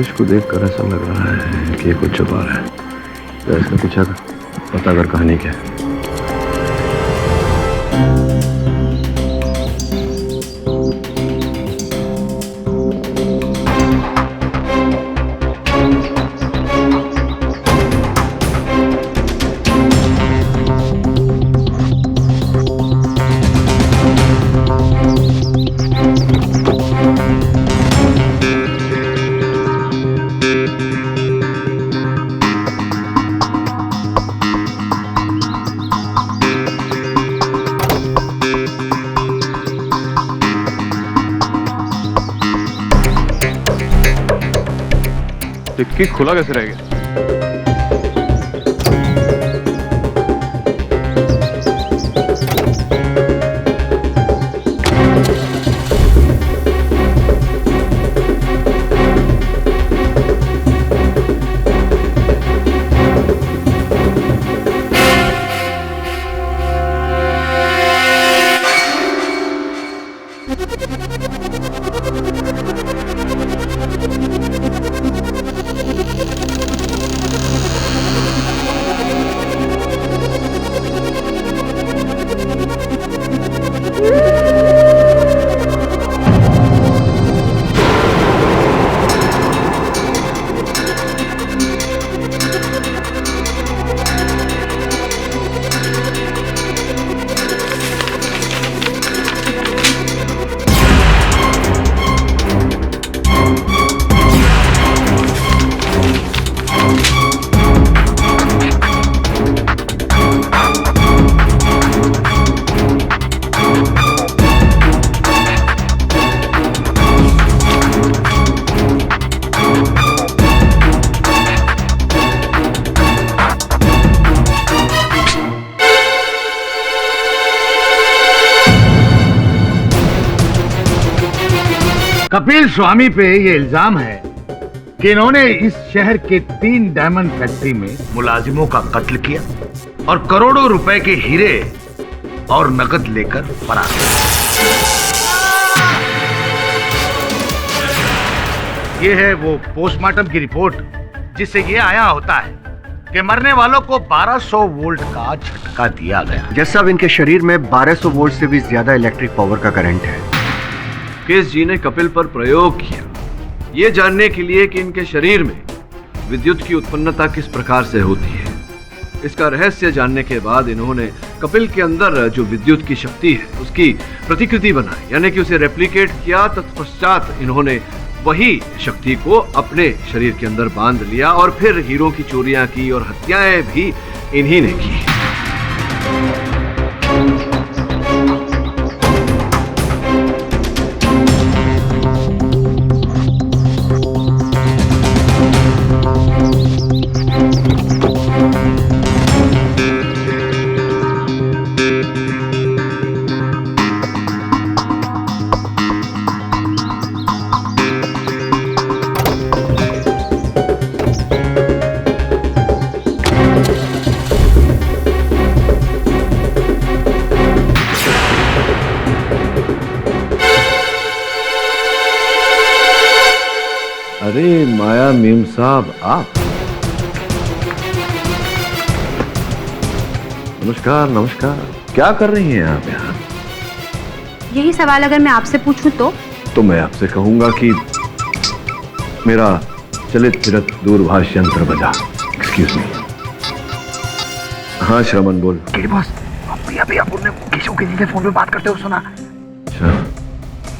इसको देखकर ऐसा लग रहा है कि ये कुछ छुपा रहा है। तो इसका पीछा पता कर कहानी क्या है। डिक्की खुला कैसे रह गया? कपिल स्वामी पे ये इल्जाम है कि इन्होंने इस शहर के 3 डायमंड फैक्ट्री में मुलाजिमों का कत्ल किया और करोड़ों रुपए के हीरे और नकद लेकर फरार हुए। ये है वो पोस्टमार्टम की रिपोर्ट जिससे ये आया होता है कि मरने वालों को 1200 वोल्ट का झटका दिया गया। जज साहब, इनके शरीर में 1200 वोल्ट से भी ज्यादा इलेक्ट्रिक पावर का करंट है। मुकेश जी ने कपिल पर प्रयोग किया ये जानने के लिए कि इनके शरीर में विद्युत की उत्पन्नता किस प्रकार से होती है। इसका रहस्य जानने के बाद इन्होंने कपिल के अंदर जो विद्युत की शक्ति है उसकी प्रतिकृति बनाई, यानी कि उसे रेप्लिकेट किया। तत्पश्चात इन्होंने वही शक्ति को अपने शरीर के अंदर बांध लिया और फिर हीरों की चोरियां की और हत्याएं भी इन्हीं ने की। अरे माया मीम साहब, आप? नमस्कार नमस्कार, क्या कर रही हैं आप यहाँ? यही सवाल अगर मैं आपसे पूछूं तो मैं आपसे कहूंगा कि मेरा चलित फिरत दूरभाष यंत्र बजा। Excuse me. हाँ श्रवण बोल। बॉस, अभी अपन ने किसी से फोन पे बात करते हो सुना? अच्छा।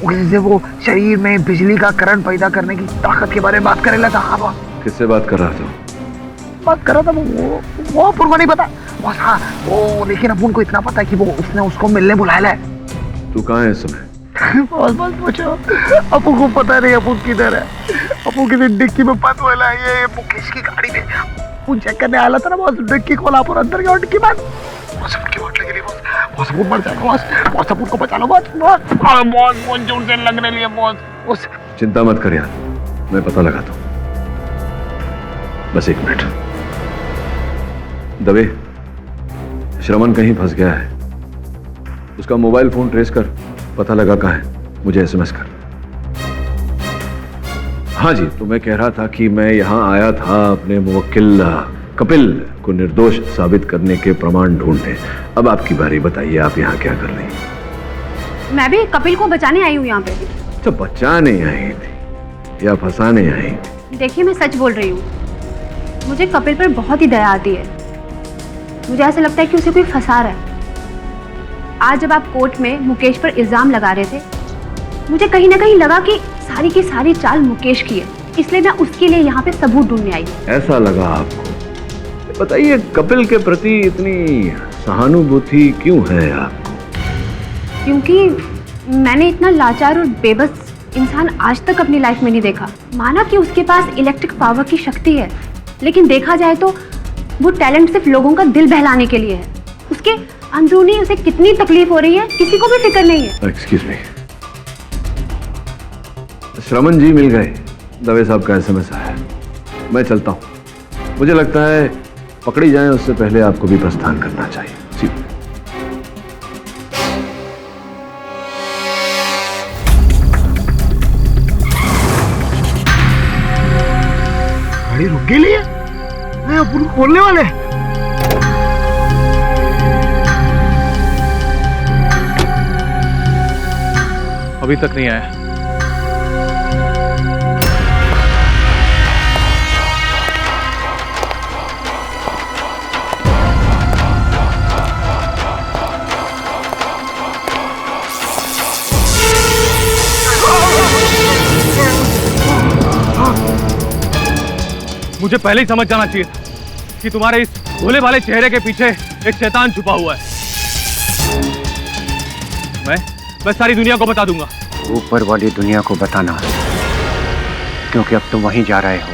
जैसे वो शरीर में बिजली का करंट पैदा करने की ताकत के बारे में बात करे था। हाँ बॉस। किससे बात कर रहा था? बात कर रहा था वो अपन को नहीं पता बॉस। हाँ वो, लेकिन अपन को इतना पता है कि वो उसने उसको मिलने बुलाया है। तू कहाँ है इस समय? बॉस पूछो, अपन को पता नहीं अपन किधर है। अपन किसी डिक्की में बंद हुआ है, ये मुकेश की गाड़ी में अपन चेक करने आया था ना बॉस। डिक्की खोला पर अंदर गया, डिक्की बंद। बॉस अपन की वाट लगी बॉस। बॉस अपन मर जाएगा बॉस। बॉस अपन को बचा लो बॉस। बॉस जोर से लगने लिए बॉस। चिंता मत कर यार, मैं पता लगाता हूँ। बस 1 मिनट। दबे, श्रवण कहीं फंस गया है। उसका मोबाइल फोन ट्रेस कर, पता लगा कहाँ है, मुझे एसएमएस कर। हाँ जी, तो मैं कह रहा था कि मैं यहाँ आया था अपने मुवक्किल कपिल को निर्दोष साबित करने के प्रमाण ढूंढने। अब आपकी बारी, बताइए आप यहाँ क्या कर रही हैं? मैं भी कपिल को बचाने आई हूँ यहाँ पे। तो बचाने आई थी या फंसाने आई थी? देखिए मैं सच बोल रही हूँ, मुझे कपिल पर बहुत ही दया आती है। मुझे ऐसा लगता है कि उसे कोई फंसा रहा है। आज जब आप कोर्ट में मुकेश पर इल्जाम लगा रहे थे, मुझे कहीं ना कहीं लगा कि सारी की सारी चाल मुकेश की है, इसलिए मैं उसके लिए यहाँ पे सबूत ढूंढने आई। ऐसा लगा आपको? बताइए, कपिल के प्रति इतनी सहानुभूति क्यों है आपको? क्योंकि मैंने इतना लाचार और बेबस इंसान आज तक अपनी लाइफ में नहीं देखा। माना कि उसके पास इलेक्ट्रिक पावर की शक्ति है, लेकिन देखा जाए तो वो टैलेंट सिर्फ लोगों का दिल बहलाने के लिए है। उसके अंदरूनी उसे कितनी तकलीफ हो रही है किसी को भी फिक्र नहीं है। एक्सक्यूज मी, श्रवण जी मिल गए। दवे साहब का एसएमएस आया। मैं चलता हूँ। मुझे लगता है पकड़ी जाए उससे पहले आपको भी प्रस्थान करना चाहिए। गाड़ी रुक गई है, अपन खोलने वाले। अभी तक नहीं आया। मुझे पहले ही समझ जाना चाहिए था कि तुम्हारे इस भोले भाले चेहरे के पीछे एक शैतान छुपा हुआ है। मैं सारी दुनिया को बता दूंगा। ऊपर वाली दुनिया को बताना, क्योंकि अब तुम वहीं जा रहे हो।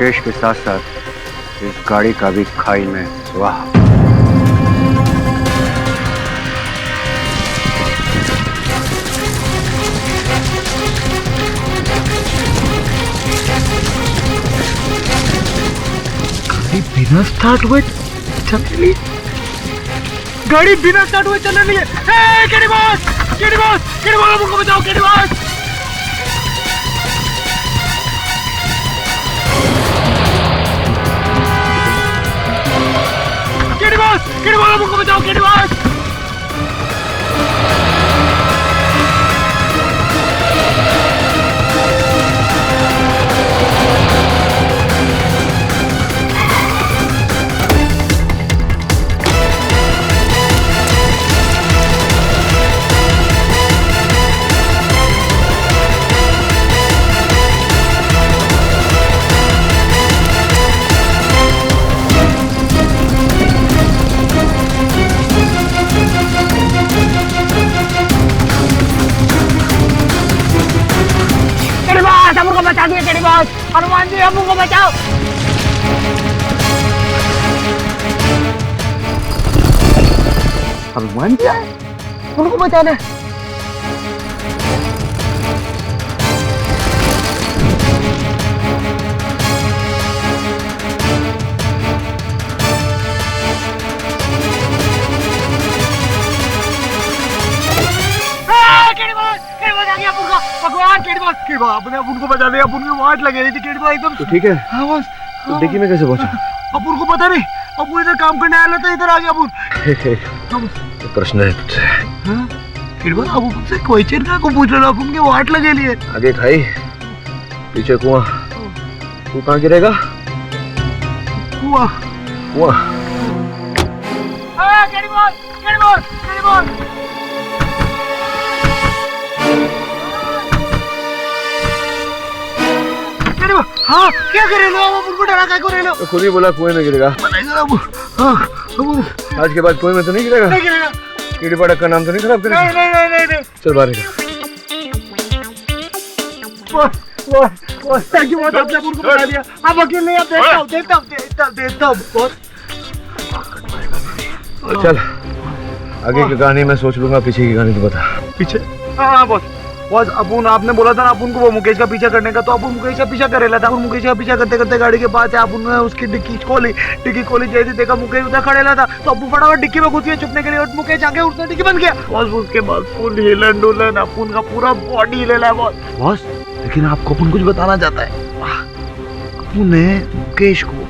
मुकेश के साथ साथ इस गाड़ी का भी खाई में स्वाहा। बिना स्टार्ट हुए चलने गाड़ी बिना स्टार्ट हुए चलने नहीं है। KD boss, KD boss, KD boss, मुझको बचाओ, KD boss, KD boss, KD boss, मुझको बचाओ, केडी बॉस। बचा दिए केडी बॉस, हनुमान जी हम उनको बचाओ। हनुमान जी आए उनको बचाने। भगवान केडी बॉस, केडी बॉस आपने उनको बचा दिया। अपन की वाट लगे रही थी केडी बॉस एकदम। तो ठीक है। हाँ बॉस। तो डिक्की में कैसे पहुंचा? अपन को पता नहीं, अपन इधर काम करने आया था, इधर आ गया अपन। एक प्रश्न है तुझसे। हाँ केडी बॉस, अब मुझसे क्वेश्चन का को पूछ रहे हो? अपन की वाट लगे लिए। आगे खाई, पीछे कुआं, तू कहाँ गिरेगा? कुआं, कुआं। KD boss, KD boss, KD boss. हाँ क्या कर रहे हो आप? उनको डरा क्या कर रहे हो? तो खुद ही बोला कुएं में गिरेगा। आज के बाद कुएं में तो नहीं गिरेगा? नहीं गिरेगा। कीड़ी पड़क का नाम तो नहीं खराब करेगा? नहीं नहीं नहीं नहीं। चल बाहर निकल। थैंक यू बहुत, आपने उनको बता दिया। आप वकील नहीं, आप देखता हूँ बहुत। चल आगे की कहानी मैं सोच लूंगा, पीछे की कहानी तो बता। पीछे? हाँ बॉस, बॉस अपुन आपने बोला था ना अपुन को वो मुकेश का पीछा करने का, तो अपुन मुकेश का पीछा कर रहा था। मुकेश का पीछा करते करते गाड़ी के पास अपुन ने उसकी डिक्की खोली। जैसे देखा मुकेश उधर खड़े था, तो अपुन फटाफट डिक्की में घुस गया छुपने के लिए, और मुकेश आगे उसने डिक्की बंद किया। बॉस उसके बाद फुल हिलन डुलन, अपुन का पूरा बॉडी हिला है बॉस। बॉस लेकिन आपको अपुन कुछ बताना चाहता है। अपुन ने मुकेश को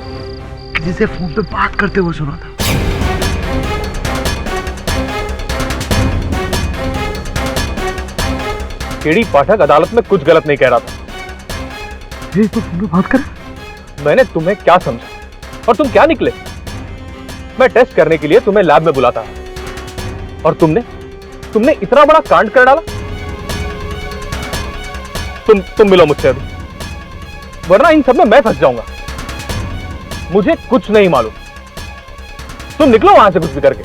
किसी से फोन पे बात करते हुए सुना था। केडी पाठक अदालत में कुछ गलत नहीं कह रहा था। ये तो फोन बात कर। मैंने तुम्हें क्या समझा और तुम क्या निकले? मैं टेस्ट करने के लिए तुम्हें लैब में बुलाता और तुमने इतना बड़ा कांड कर डाला। तुम मिलो मुझसे अभी, वरना इन सब में मैं फंस जाऊंगा। मुझे कुछ नहीं मालूम। तुम निकलो वहां से कुछ भी करके।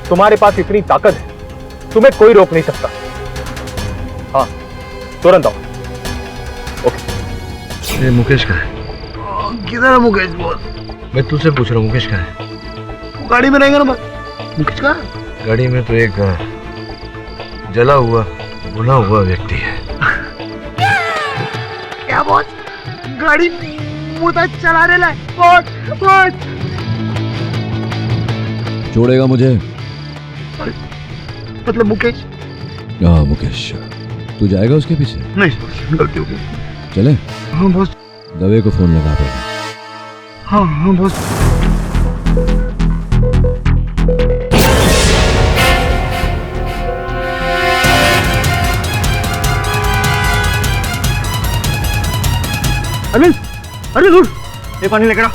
तुम्हारे पास इतनी ताकत है, तुम्हें कोई रोक नहीं सकता। हाँ तुरंत आओ। ओके। ये मुकेश का है? किधर है मुकेश बॉस? मैं तुझसे पूछ रहा हूँ, मुकेश का है? वो गाड़ी में रहेगा ना मुकेश का? गाड़ी में तो एक जला हुआ भुना हुआ व्यक्ति है। क्या बॉस? गाड़ी मुझे चला रहे है बॉस। छोड़ेगा मुझे? मतलब मुकेश? हाँ मुकेश, तू जाएगा उसके पीछे? नहीं, गलती हो गई। चले? हाँ बॉस। दवे को फोन लगा पड़ेगा। हाँ बॉस। अरविंद उठ, ये पानी लेकर आ।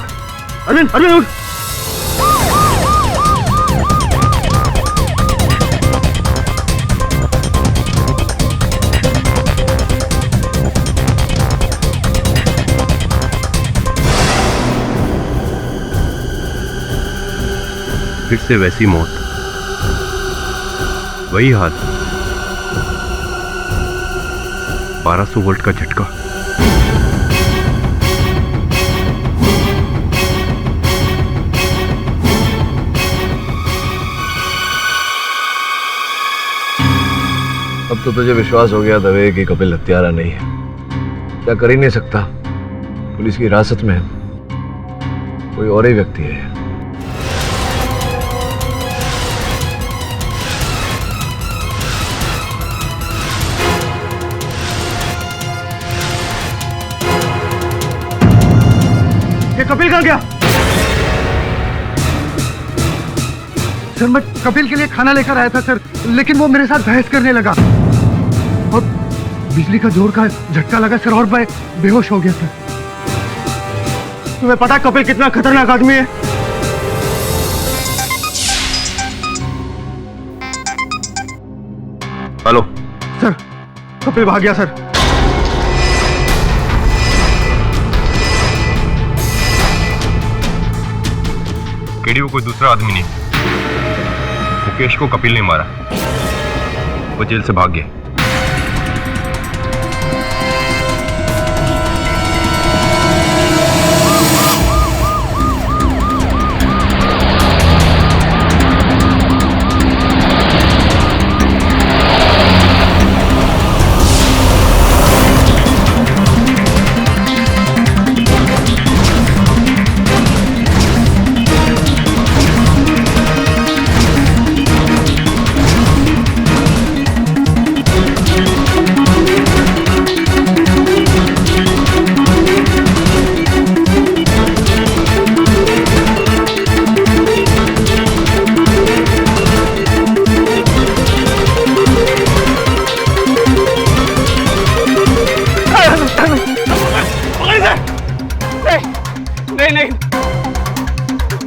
अरविंद उठ। फिर से वैसी मौत, वही हाल, 1200 वोल्ट का झटका। अब तो तुझे विश्वास हो गया दवे कि कपिल हत्यारा नहीं है। क्या कर ही नहीं सकता, पुलिस की हिरासत में कोई और ही व्यक्ति है। ये कपिल कहाँ गया? सर मैं कपिल के लिए खाना लेकर आया था सर, लेकिन वो मेरे साथ बहस करने लगा और बिजली का जोर का झटका लगा सर और मैं बेहोश हो गया सर। तुम्हें पता कपिल कितना खतरनाक आदमी है? हेलो सर, कपिल भाग गया सर। केडी वो कोई दूसरा आदमी नहीं, मुकेश को कपिल ने मारा, वो जेल से भाग गया।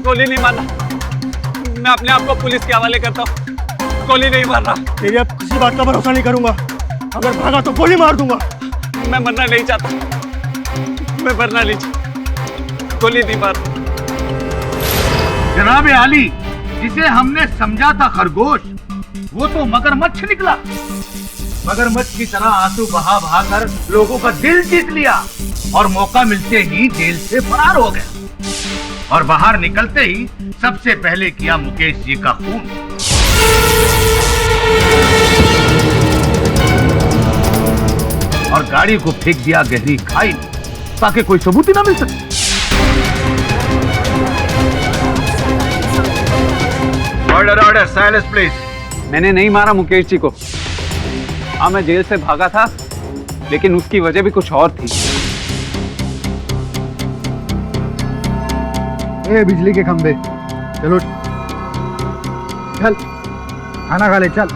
गोली नहीं मारना, मैं अपने आप को पुलिस के हवाले करता हूँ। गोली नहीं मार रहा। तेरी अब किसी बात का भरोसा नहीं करूंगा, अगर भागा तो गोली मार दूंगा। मैं मरना नहीं चाहता, मैं मरना नहीं चाहता, गोली नहीं मार। जनाब आली, जिसे हमने समझा था खरगोश, वो तो मगरमच्छ निकला। मगरमच्छ की तरह आंसू बहा बहा कर लोगों का दिल जीत लिया और मौका मिलते ही जेल से फरार हो गया। और बाहर निकलते ही सबसे पहले किया मुकेश जी का खून। और गाड़ी को फेंक दिया गहरी खाई में, ताकि कोई सबूत ही ना मिल सके। Order order, silence please. मैंने नहीं मारा मुकेश जी को। हाँ, मैं जेल से भागा था, लेकिन उसकी वजह भी कुछ और थी। ए बिजली के खंबे, चलो चल खाना खा ले, चल।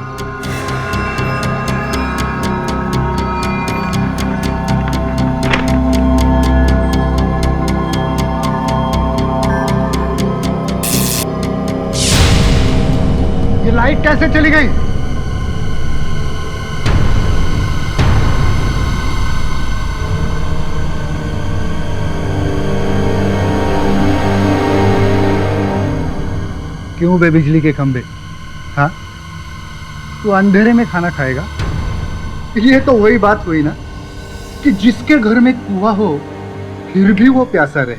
ये लाइट कैसे चली गई? क्यों बे बिजली के खंबे? हाँ, तू अंधेरे में खाना खाएगा? ये तो वही बात हुई ना कि जिसके घर में कुआं हो फिर भी वो प्यासा रहे।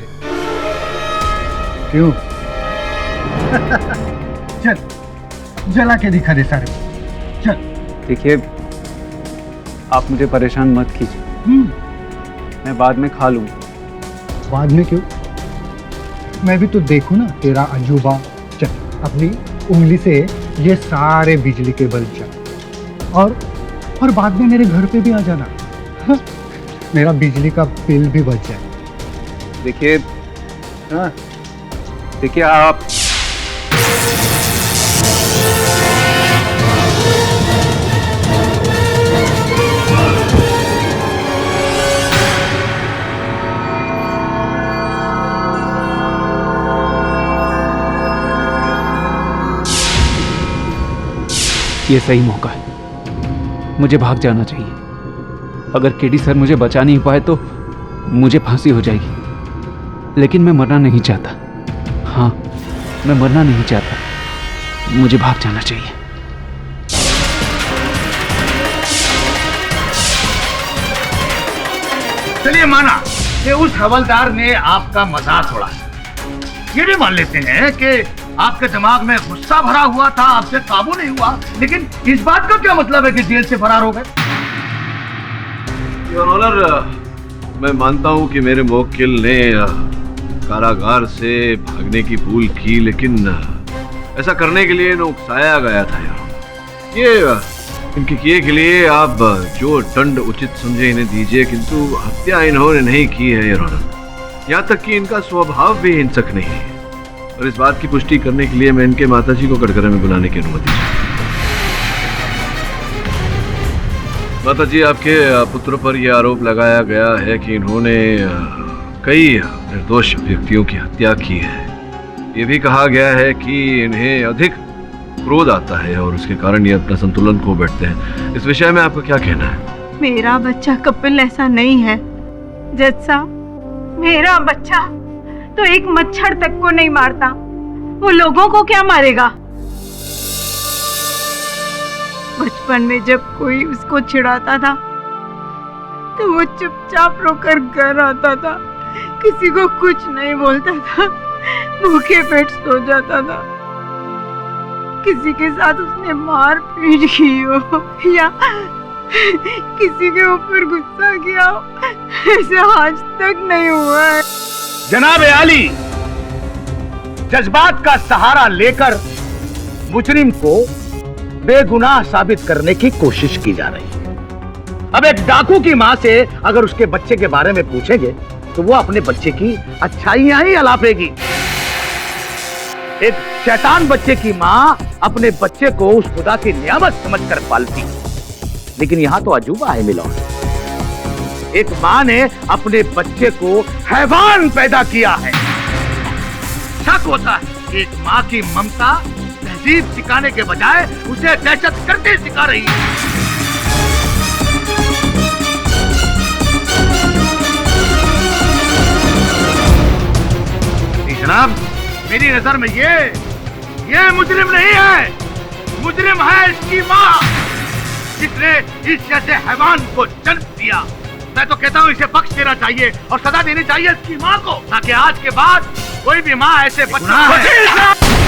क्यों? चल जला के दिखा दे सारे, चल। देखिए, आप मुझे परेशान मत कीजिए, मैं बाद में खा लूंगा। बाद में क्यों? मैं भी तो देखूं ना तेरा अजूबा। चल, अपनी उंगली से ये सारे बिजली के बल्ब चल, और बाद में मेरे घर पे भी आ जाना। मेरा बिजली का बिल भी बच जाए। देखिए, हाँ, देखिए आप ये सही मौका है, मुझे भाग जाना चाहिए। अगर केडी सर मुझे बचा नहीं पाए तो मुझे फांसी हो जाएगी, लेकिन मैं मरना नहीं चाहता। हाँ, मैं मरना नहीं चाहता, मुझे भाग जाना चाहिए। चलिए माना कि उस हवलदार ने आपका मजाक उड़ाया। ये भी मान लेते हैं कि आपके दिमाग में गुस्सा भरा हुआ था, आपसे काबू नहीं हुआ, लेकिन इस बात का क्या मतलब है कि जेल से फरार हो गए? योर ऑनर, मैं मानता हूं कि मेरे मुवक्किल ने कारागार से भागने की भूल की, लेकिन ऐसा करने के लिए इन्हें उकसाया गया था यार। ये इनके किए के लिए आप जो दंड उचित समझे इन्हें दीजिए, किंतु हत्या इन्होंने नहीं की है योर ऑनर। यहाँ तक कि इनका स्वभाव भी हिंसक नहीं है, और इस बात की पुष्टि करने के लिए मैं इनके माताजी को कटघरे में बुलाने की अनुमति चाहता हूं। माताजी, आपके पुत्र पर यह आरोप लगाया गया है कि इन्होंने कई निर्दोष व्यक्तियों की हत्या की है। ये भी कहा गया है कि इन्हें अधिक क्रोध आता है और उसके कारण ये अपना संतुलन खो बैठते हैं। इस विषय में आपका क्या कहना है? मेरा बच्चा कपिल ऐसा नहीं है जज साहब। मेरा बच्चा तो एक मच्छर तक को नहीं मारता, वो लोगों को क्या मारेगा? बचपन में जब कोई उसको चिढ़ाता था तो वो चुपचाप रोकर घर आता था, किसी को कुछ नहीं बोलता था, भूखे पेट सो जाता था। किसी के साथ उसने मार पीट की हो या किसी के ऊपर गुस्सा किया हो, ऐसा आज तक नहीं हुआ है। जनाब आली, जज्बात का सहारा लेकर मुजरिम को बेगुनाह साबित करने की कोशिश की जा रही है। अब एक डाकू की मां से अगर उसके बच्चे के बारे में पूछेंगे तो वो अपने बच्चे की अच्छाइयां ही अलापेगी। एक शैतान बच्चे की मां अपने बच्चे को उस खुदा की नियामत समझकर पालती, लेकिन यहां तो अजूबा है मिलौन। एक मां ने अपने बच्चे को हैवान पैदा किया है। शक होता है एक मां की ममता तहजीब सिखाने के बजाय उसे दहशत गर्दी सिखा रही है। जनाब, मेरी नजर में ये मुजरिम नहीं है, मुजरिम है इसकी मां, जिसने इस जैसे हैवान को जन्म दिया। मैं तो कहता हूँ इसे बख्श देना चाहिए और सजा देनी चाहिए इसकी मां को, ताकि आज के बाद कोई भी मां ऐसे बच्चों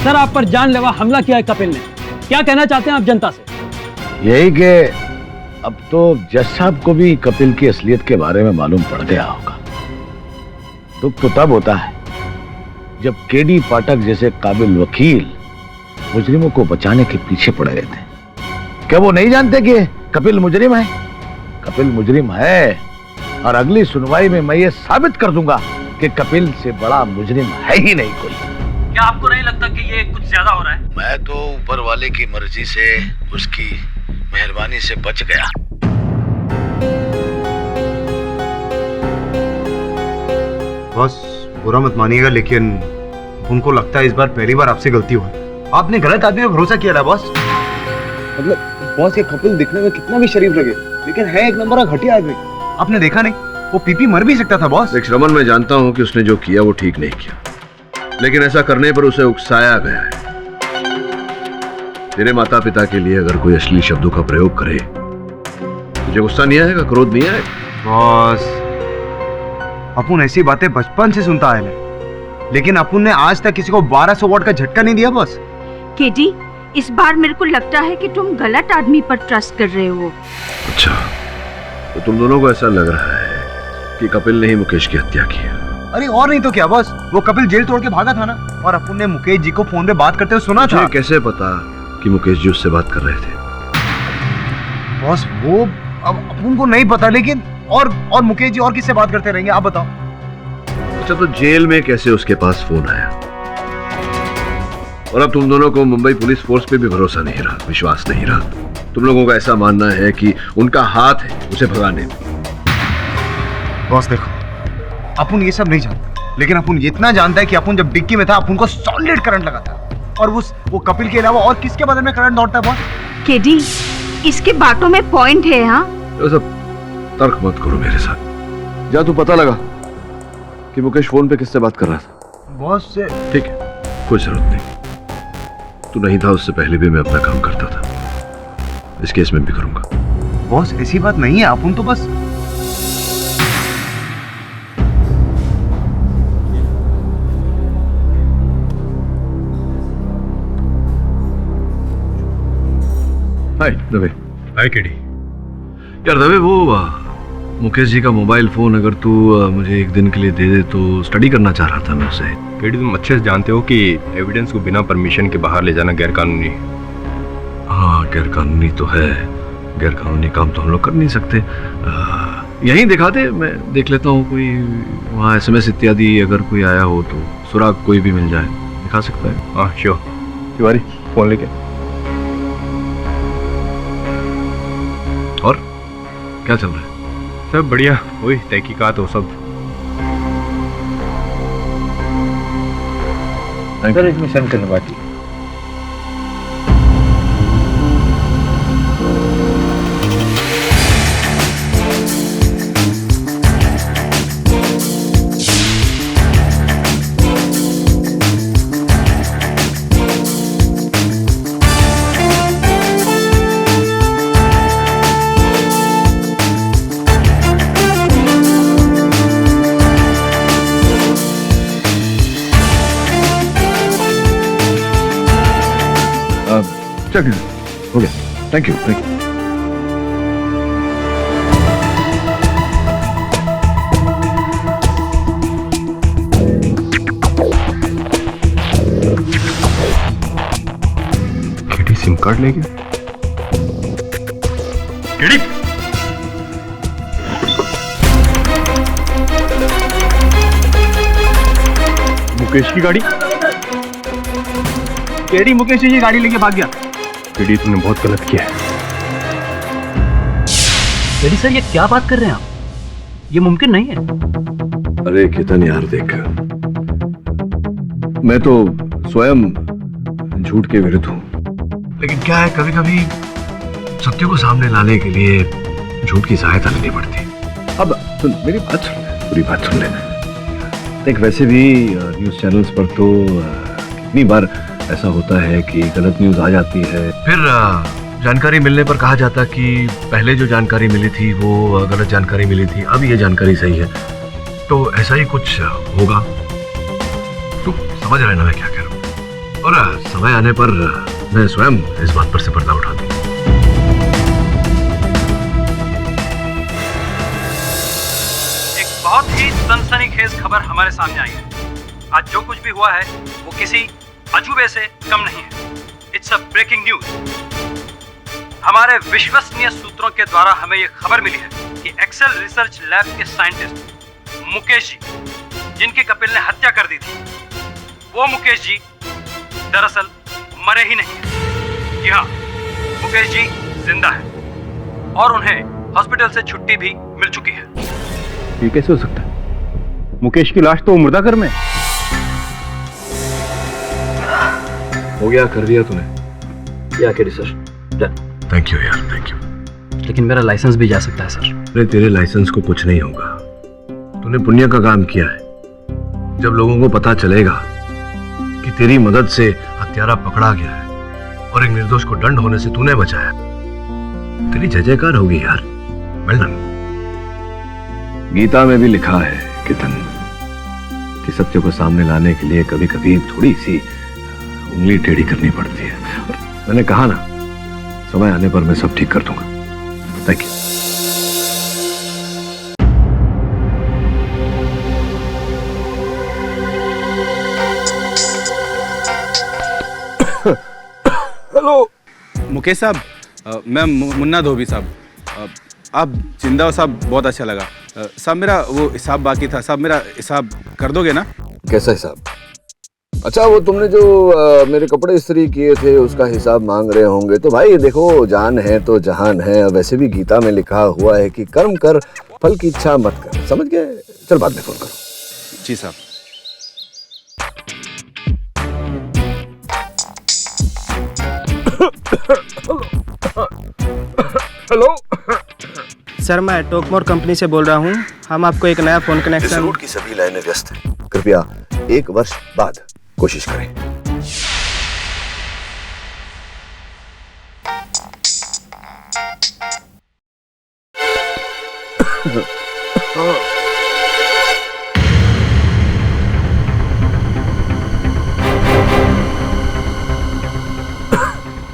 सर, आप पर जानलेवा हमला किया है कपिल ने। क्या कहना चाहते हैं आप जनता से? यही कि अब तो जज साहब को भी कपिल की असलियत के बारे में मालूम पड़ गया होगा। दुख तो तब होता है जब केडी पाठक जैसे काबिल वकील मुजरिमों को बचाने के पीछे पड़े रहते हैं। क्या वो नहीं जानते कि कपिल मुजरिम है? कपिल मुजरिम है, और अगली सुनवाई में मैं ये साबित कर दूंगा कि कपिल से बड़ा मुजरिम है ही नहीं कोई। क्या आपको नहीं लगता कि ये कुछ ज्यादा हो रहा है? मैं तो ऊपर वाले की मर्जी से, उसकी मेहरबानी से बच गया। बॉस, बुरा मत मानिएगा, लेकिन उनको लगता है इस बार पहली बार आपसे गलती हुई। आपने गलत आदमी पर भरोसा किया था बॉस। मतलब बॉस, ये कपिल दिखने में कितना भी शरीफ लगे, लेकिन है एक नंबर का घटिया आदमी। आपने देखा नहीं, वो पीपी मर भी सकता था बॉस। देख श्रवण, मैं जानता हूं कि उसने जो किया वो ठीक नहीं किया, लेकिन ऐसा करने पर उसे उकसाया गया है। तेरे माता पिता के लिए अगर कोई अश्लील शब्दों का प्रयोग करे, तुझे गुस्सा नहीं आएगा, क्रोध नहीं आएगा? बॉस, अपुन ऐसी बातें बचपन से सुनता है, लेकिन अपुन ने आज तक किसी को 1200 वॉट का झटका नहीं दिया बॉस। केडी, इस बार मेरे को लगता है कि तुम गलत आदमी पर ट्रस्ट कर रहे हो। अच्छा, तो तुम दोनों को ऐसा लग रहा है कि कपिल ने ही मुकेश की हत्या की है? अरे और नहीं तो क्या बॉस, वो कपिल जेल तोड़ के भागा था ना, और अपुन ने मुकेश जी को फोन पे बात करते हुए सुना था। कैसे पता कि मुकेश जी उससे बात कर रहे थे? बॉस, वो अब अपुन को नहीं पता, लेकिन और मुकेश जी और किससे बात करते रहेंगे, आप बताओ। अच्छा, तो जेल में कैसे उसके पास फोन आया? और अब तुम दोनों को मुंबई पुलिस फोर्स पे भी भरोसा नहीं रहा, विश्वास नहीं रहा। तुम लोगों का ऐसा मानना है कि उनका हाथ है उसे भगाने में। बॉस देखो, अपन ये सब नहीं जानता, लेकिन अपन ये इतना जानता है कि अपन जब डिक्की में था अपन को सॉलिड करंट लगा था। और वो कपिल के अलावा और किसके बदन में करंट दौड़ता है बॉस? केडी, इसके बातों में पॉइंट है। हाँ, तो सब तर्क मत करो मेरे साथ। जा तू पता लगा कि मुकेश फोन पे किससे बात कर रहा था। बॉस से। ठीक है, कोई जरूरत नहीं। तू नहीं था उससे पहले भी मैं अपना काम करता था, इस केस में भी करूंगा। बॉस ऐसी बात नहीं है, अपन तो बस हाय दवे। हाय केडी। यार दवे, वो मुकेश जी का मोबाइल फोन अगर तू मुझे एक दिन के लिए दे दे तो स्टडी करना चाह रहा था मैं उसे। केडी, तुम अच्छे से जानते हो कि एविडेंस को बिना परमिशन के बाहर ले जाना गैरकानूनी है। हाँ, गैरकानूनी तो है। गैरकानूनी काम तो हम लोग कर नहीं सकते। यहीं दिखा दे, मैं देख लेता हूँ कोई वहाँ SMS इत्यादि अगर कोई आया हो तो सुराग कोई भी मिल जाए, दिखा सकता है। हाँ श्योर। तिवारी फोन लेके। और क्या चल रहा है? सब बढ़िया, वही तहकीकात हो सब। सर इसमें सेंड करने बाकी। चल हो गया, thank you. KD SIM card ले गया। केडी, मुकेश की गाड़ी। केडी मुकेश जी की गाड़ी लेके भाग गया। केडी, तुमने बहुत गलत किया है। केडी सर, ये क्या बात कर रहे हैं आप? ये मुमकिन नहीं है। अरे केतन यार देख, मैं तो स्वयं झूठ के विरुद्ध हूं, लेकिन क्या है कभी कभी सत्य को सामने लाने के लिए झूठ की सहायता लेनी पड़ती। अब सुन मेरी बात, सुन ले, पूरी बात सुन ले। देख, वैसे भी न्यूज चैनल्स पर तो कितनी बार ऐसा होता है कि गलत न्यूज आ जाती है, फिर जानकारी मिलने पर कहा जाता कि पहले जो जानकारी मिली थी वो गलत जानकारी मिली थी, अब ये जानकारी सही है। तो ऐसा ही कुछ होगा। तू समझ रहे ना मैं क्या कह रहा हूँ? और समय आने पर मैं स्वयं इस बात पर से पर्दा उठा दूँ। एक बहुत ही सनसनीखेज खबर हमारे सामने आई है। आज जो कुछ भी हुआ है वो किसी अजूबे से कम नहीं है। It's a breaking news. हमारे विश्वसनीय सूत्रों के द्वारा हमें यह खबर मिली है कि एक्सेल रिसर्च लैब के साइंटिस्ट मुकेश जी, जिनकी कपिल ने हत्या कर दी थी, वो मुकेश जी दरअसल मरे ही नहीं है। जी हाँ, मुकेश जी जिंदा है और उन्हें हॉस्पिटल से छुट्टी भी मिल चुकी है। ये कैसे हो सकता है? मुकेश की लाश तो मुर्दाघर में। हो गया, कर दिया तूने। या KD sir, done. Thank you यार, थैंक यू। लेकिन मेरा लाइसेंस भी जा सकता है सर। अरे तेरे लाइसेंस को कुछ नहीं होगा। तूने पुण्य का काम किया है। जब लोगों को पता चलेगा कि तेरी मदद से हत्यारा पकड़ा गया है और एक निर्दोष को दंड होने से तूने बचाया, तेरी जय जयकार होगी यार। Well done. गीता में भी लिखा है केतन कि सत्य को सामने लाने के लिए कभी कभी थोड़ी सी उंगली टेढ़ी करनी पड़ती है। और मैंने कहा ना, समय आने पर मैं सब ठीक कर दूंगा। Thank you. हेलो मुकेश साहब, मैं मुन्ना धोबी साहब। आप जिंदा हो साहब, बहुत अच्छा लगा साहब। मेरा वो हिसाब बाकी था साहब, मेरा हिसाब कर दोगे ना? कैसा हिसाब? अच्छा, वो तुमने जो मेरे कपड़े इस्त्री किए थे उसका हिसाब मांग रहे होंगे। तो भाई देखो, जान है तो जहान है। वैसे भी गीता में लिखा हुआ है कि कर्म कर फल की इच्छा मत कर, समझ गए? चल बाद में फोन करो। जी साहब। हेलो सर, मैं टोकमोर कंपनी से बोल रहा हूँ। हम आपको एक नया फोन इस कनेक्शन। रूट की सभी लाइनें व्यस्त हैं। कृपया 1 वर्ष बाद कोशिश करें।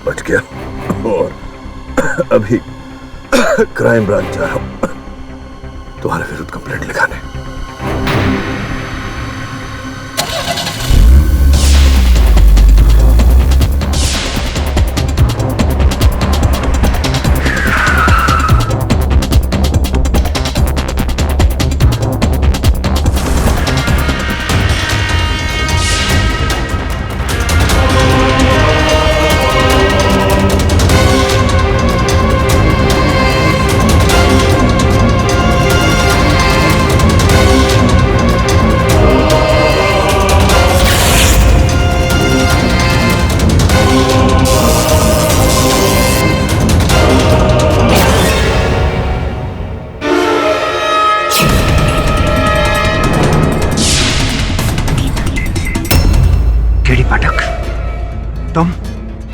बच गया। और अभी क्राइम ब्रांच जा रहा हूं तुम्हारे विरुद्ध कंप्लेंट लिखाने।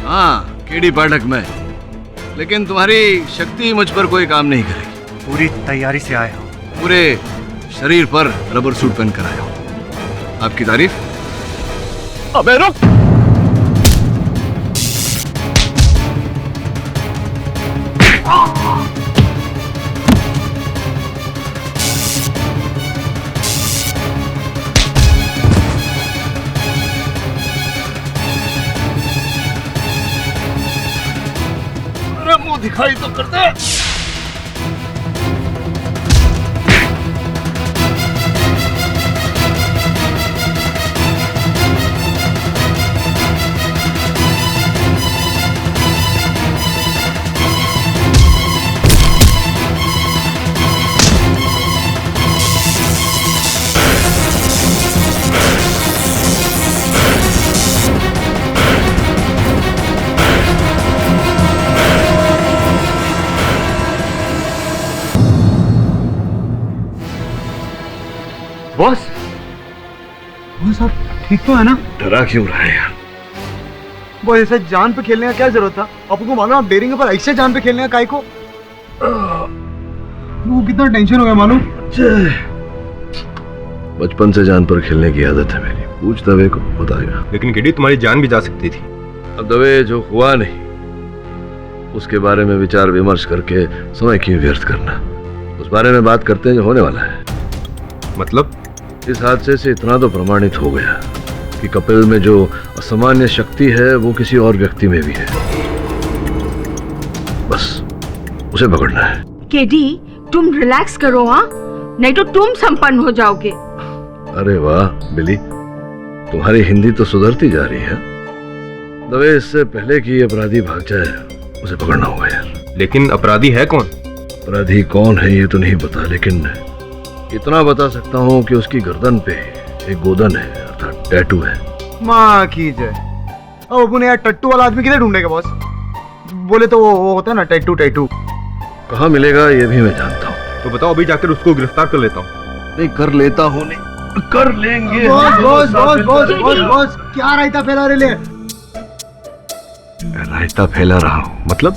हाँ, केडी पाठक मैं। लेकिन तुम्हारी शक्ति मुझ पर कोई काम नहीं करेगी। पूरी तैयारी से आया हूँ। पूरे शरीर पर रबर सूट पहन कर आया हूँ। आपकी तारीफ? अबे रुक! मुंह दिखाई तो करते। बॉस, बॉस आप ठीक तो है ना? डरा क्यों रहा है यार? बॉस ऐसा जान पे खेलने का क्या जरूरत था? आपको मालूम आप डेयरिंग पर ऐसे जान पे खेलने का काय को? वो कितना टेंशन हो गया मालूम? बचपन से जान पर खेलने की आदत है मेरी। पूछ दवे को, बताएगा। लेकिन केडी तुम्हारी जान भी जा सकती थी। अब दवे जो हुआ नहीं उसके बारे में विचार विमर्श करके समय क्यों व्यर्थ करना? उस बारे में बात करते हैं जो होने वाला है। मतलब? इस हादसे से इतना तो प्रमाणित हो गया कि कपिल में जो असामान्य शक्ति है वो किसी और व्यक्ति में भी है। बस उसे पकड़ना है। केडी, तुम रिलैक्स करो, हाँ? नहीं तो तुम संपन्न हो जाओगे। अरे वाह बिली, तुम्हारी हिंदी तो सुधरती जा रही है। दवे इससे पहले कि अपराधी भाग जाए उसे पकड़ना होगा यार। लेकिन अपराधी है कौन? अपराधी कौन है ये तो नहीं पता, लेकिन इतना बता सकता हूँ कि उसकी गर्दन पे एक गोदन है, अर्थात टैटू है। माँ की जय। अब अपन यार टट्टू वाला आदमी किधर ढूंढेगा बॉस? बोले तो वो होता है ना टैटू। टैटू कहाँ मिलेगा ये भी मैं जानता हूँ। तो बताओ, अभी जाकर उसको गिरफ्तार कर लेता हूँ। नहीं कर लेता हूँ, नहीं कर लेंगे। Boss boss boss boss boss boss क्या रायता फैला रहे? रायता फैला रहा हूँ मतलब?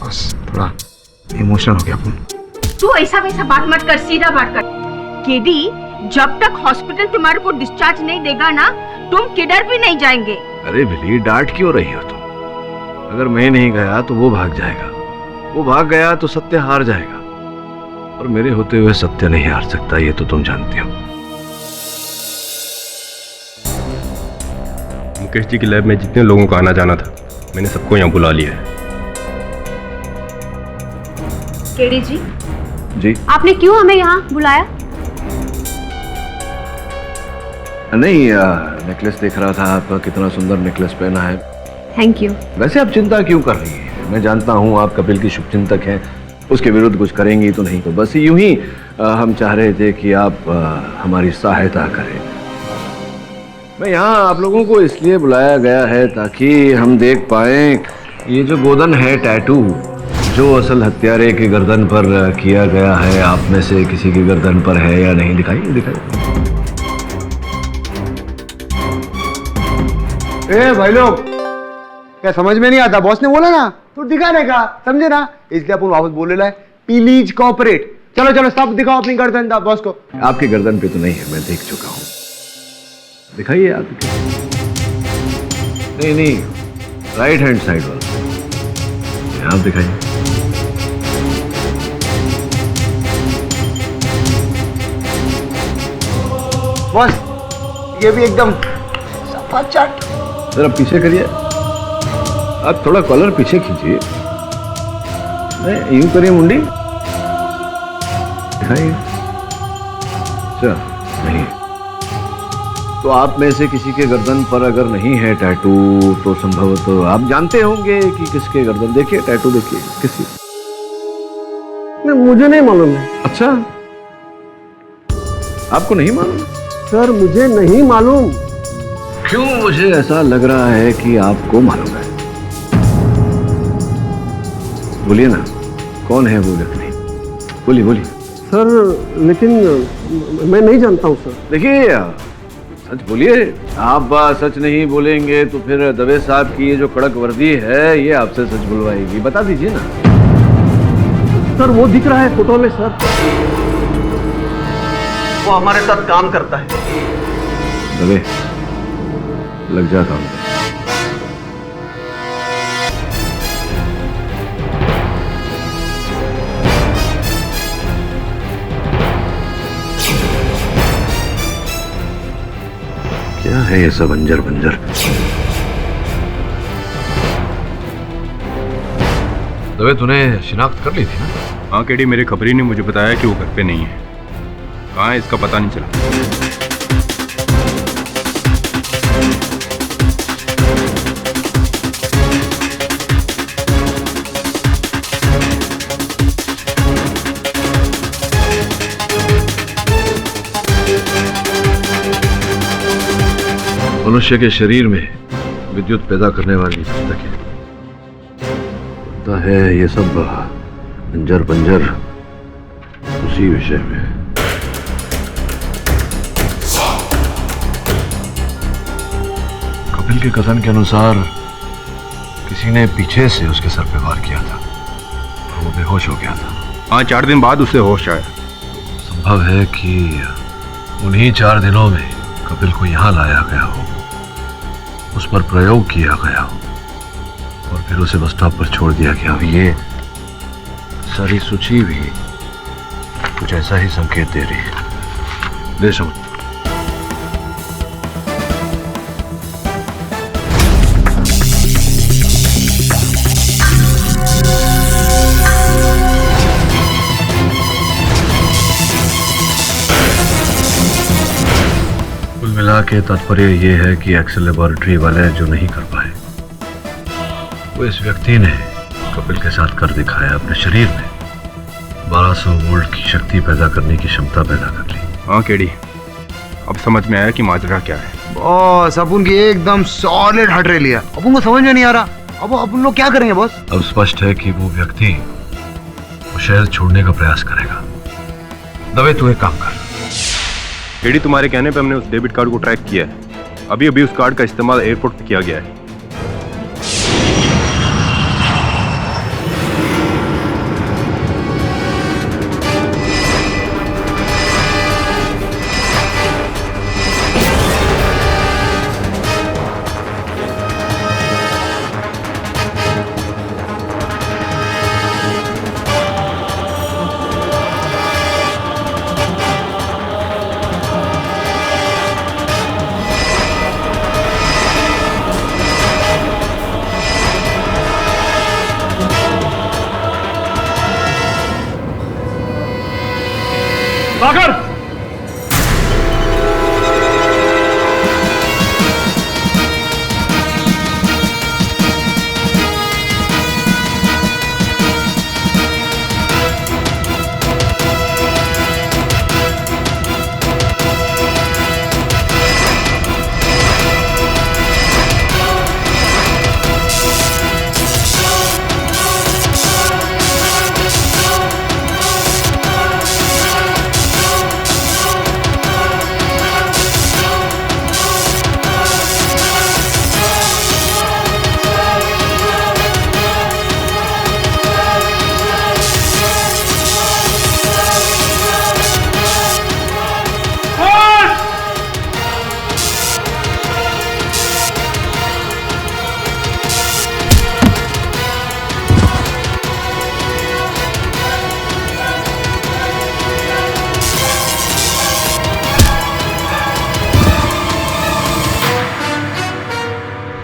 बॉस थोड़ा इमोशनल हो गया अपन। तू ऐसा वैसा बात मत कर, सीधा बात कर। केडी, जब तक हॉस्पिटल तुम्हारे को डिस्चार्ज नहीं देगा ना, तुम किधर भी नहीं जाएंगे। अरे बिली, डांट क्यों रही हो तुम? अगर मैं नहीं गया तो वो भाग जाएगा, वो भाग गया तो सत्य हार जाएगा, और मेरे होते हुए सत्य नहीं हार सकता, ये तो तुम जानती हो। मुकेश जी की लैब में जितने लोगों का आना जाना था, मैंने सबको यहाँ बुला लिया है। केडी जी, जी आपने क्यों हमें यहाँ बुलाया? नहीं, नेकलेस देख रहा था आपका, कितना सुंदर नेकलेस पहना है। Thank you. वैसे आप चिंता क्यों कर रही हैं? मैं जानता हूँ आप कपिल की शुभचिंतक हैं, उसके विरुद्ध कुछ करेंगी तो नहीं, तो बस यूं ही हम चाह रहे थे कि आप हमारी सहायता करें। मैं यहाँ आप लोगों को इसलिए बुलाया गया है ताकि हम देख पाएं ये जो गोदन है टैटू जो असल हत्यारे की गर्दन पर किया गया है, आप में से किसी की गर्दन पर है या नहीं। दिखाइए दिखाइए। ए भाई लोग, क्या समझ में नहीं आता? बॉस ने बोला ना तो दिखाने का, समझे ना? इसलिए अपन वापस बोल रहा है प्लीज कोऑपरेट। चलो चलो सब दिखाओ अपनी गर्दन बॉस को। आपकी गर्दन पे तो नहीं है, मैं देख चुका हूं। दिखाइए आप। नहीं नहीं, राइट हैंड साइड वाला आप दिखाइए। बॉस ये भी एकदम सफा चाट। जरा पीछे करिए, आप थोड़ा कॉलर पीछे खींचिए। यूं करिए मुंडी, दिखाइए। अच्छा नहीं, तो आप में से किसी के गर्दन पर अगर नहीं है टैटू तो संभवतः आप जानते होंगे कि किसके गर्दन। देखिए टैटू, देखिए किसी। मुझे नहीं मालूम है। अच्छा, आपको नहीं मालूम? सर मुझे नहीं मालूम। क्यों मुझे ऐसा लग रहा है कि आपको मालूम है। बोलिए ना, कौन है वो व्यक्ति? बोलिए बोलिए। सर लेकिन मैं नहीं जानता हूँ सर। देखिए सच बोलिए। आप सच नहीं बोलेंगे तो फिर दवे साहब की ये जो कड़क वर्दी है ये आपसे सच बुलवाएगी। बता दीजिए ना। सर वो दिख रहा है फोटो में सर, वो हमारे साथ काम करता है। दवे लग जा काम पे। क्या है ये सब अंजर बंजर? दवे तूने शिनाख्त कर ली थी ना? हाँ केडी, मेरे खबरी ने मुझे बताया कि वो घर पे नहीं है। कहाँ है इसका पता नहीं चला। मनुष्य के शरीर में विद्युत पैदा करने वाली पुस्तकें, लगता है ये सब अंजर बंजर उसी विषय में। कपिल के कथन के अनुसार किसी ने पीछे से उसके सर पे वार किया था और वो बेहोश हो गया था। हाँ, 4 दिन बाद उसे होश आया। संभव है कि उन्हीं 4 दिनों में कपिल को यहाँ लाया गया हो, उस पर प्रयोग किया गया हो और फिर उसे बस स्टॉप पर छोड़ दिया गया। ये सारी सूची भी कुछ ऐसा ही संकेत दे रही है। दे समझ। कुल मिला के तात्पर्य ये है कि एक्सेल लेबोरेटरी वाले जो नहीं कर पाए वो इस व्यक्ति ने कपिल के साथ कर दिखाया। अपने शरीर में 1200 वोल्ट की शक्ति पैदा करने की क्षमता पैदा कर ली। हाँ केडी, अब समझ में आया कि माजरा क्या है। बॉस अपन की एकदम सॉलिड हट रही लिया। अपन को समझ में नहीं आ रहा अब अपन लोग क्या करेंगे बॉस? अब स्पष्ट है कि वो व्यक्ति वो शहर छोड़ने का प्रयास करेगा। दवे तू एक काम कर। केडी, तुम्हारे कहने पे हमने उस डेबिट कार्ड को ट्रैक किया है। अभी अभी उस कार्ड का इस्तेमाल एयरपोर्ट पे किया गया है।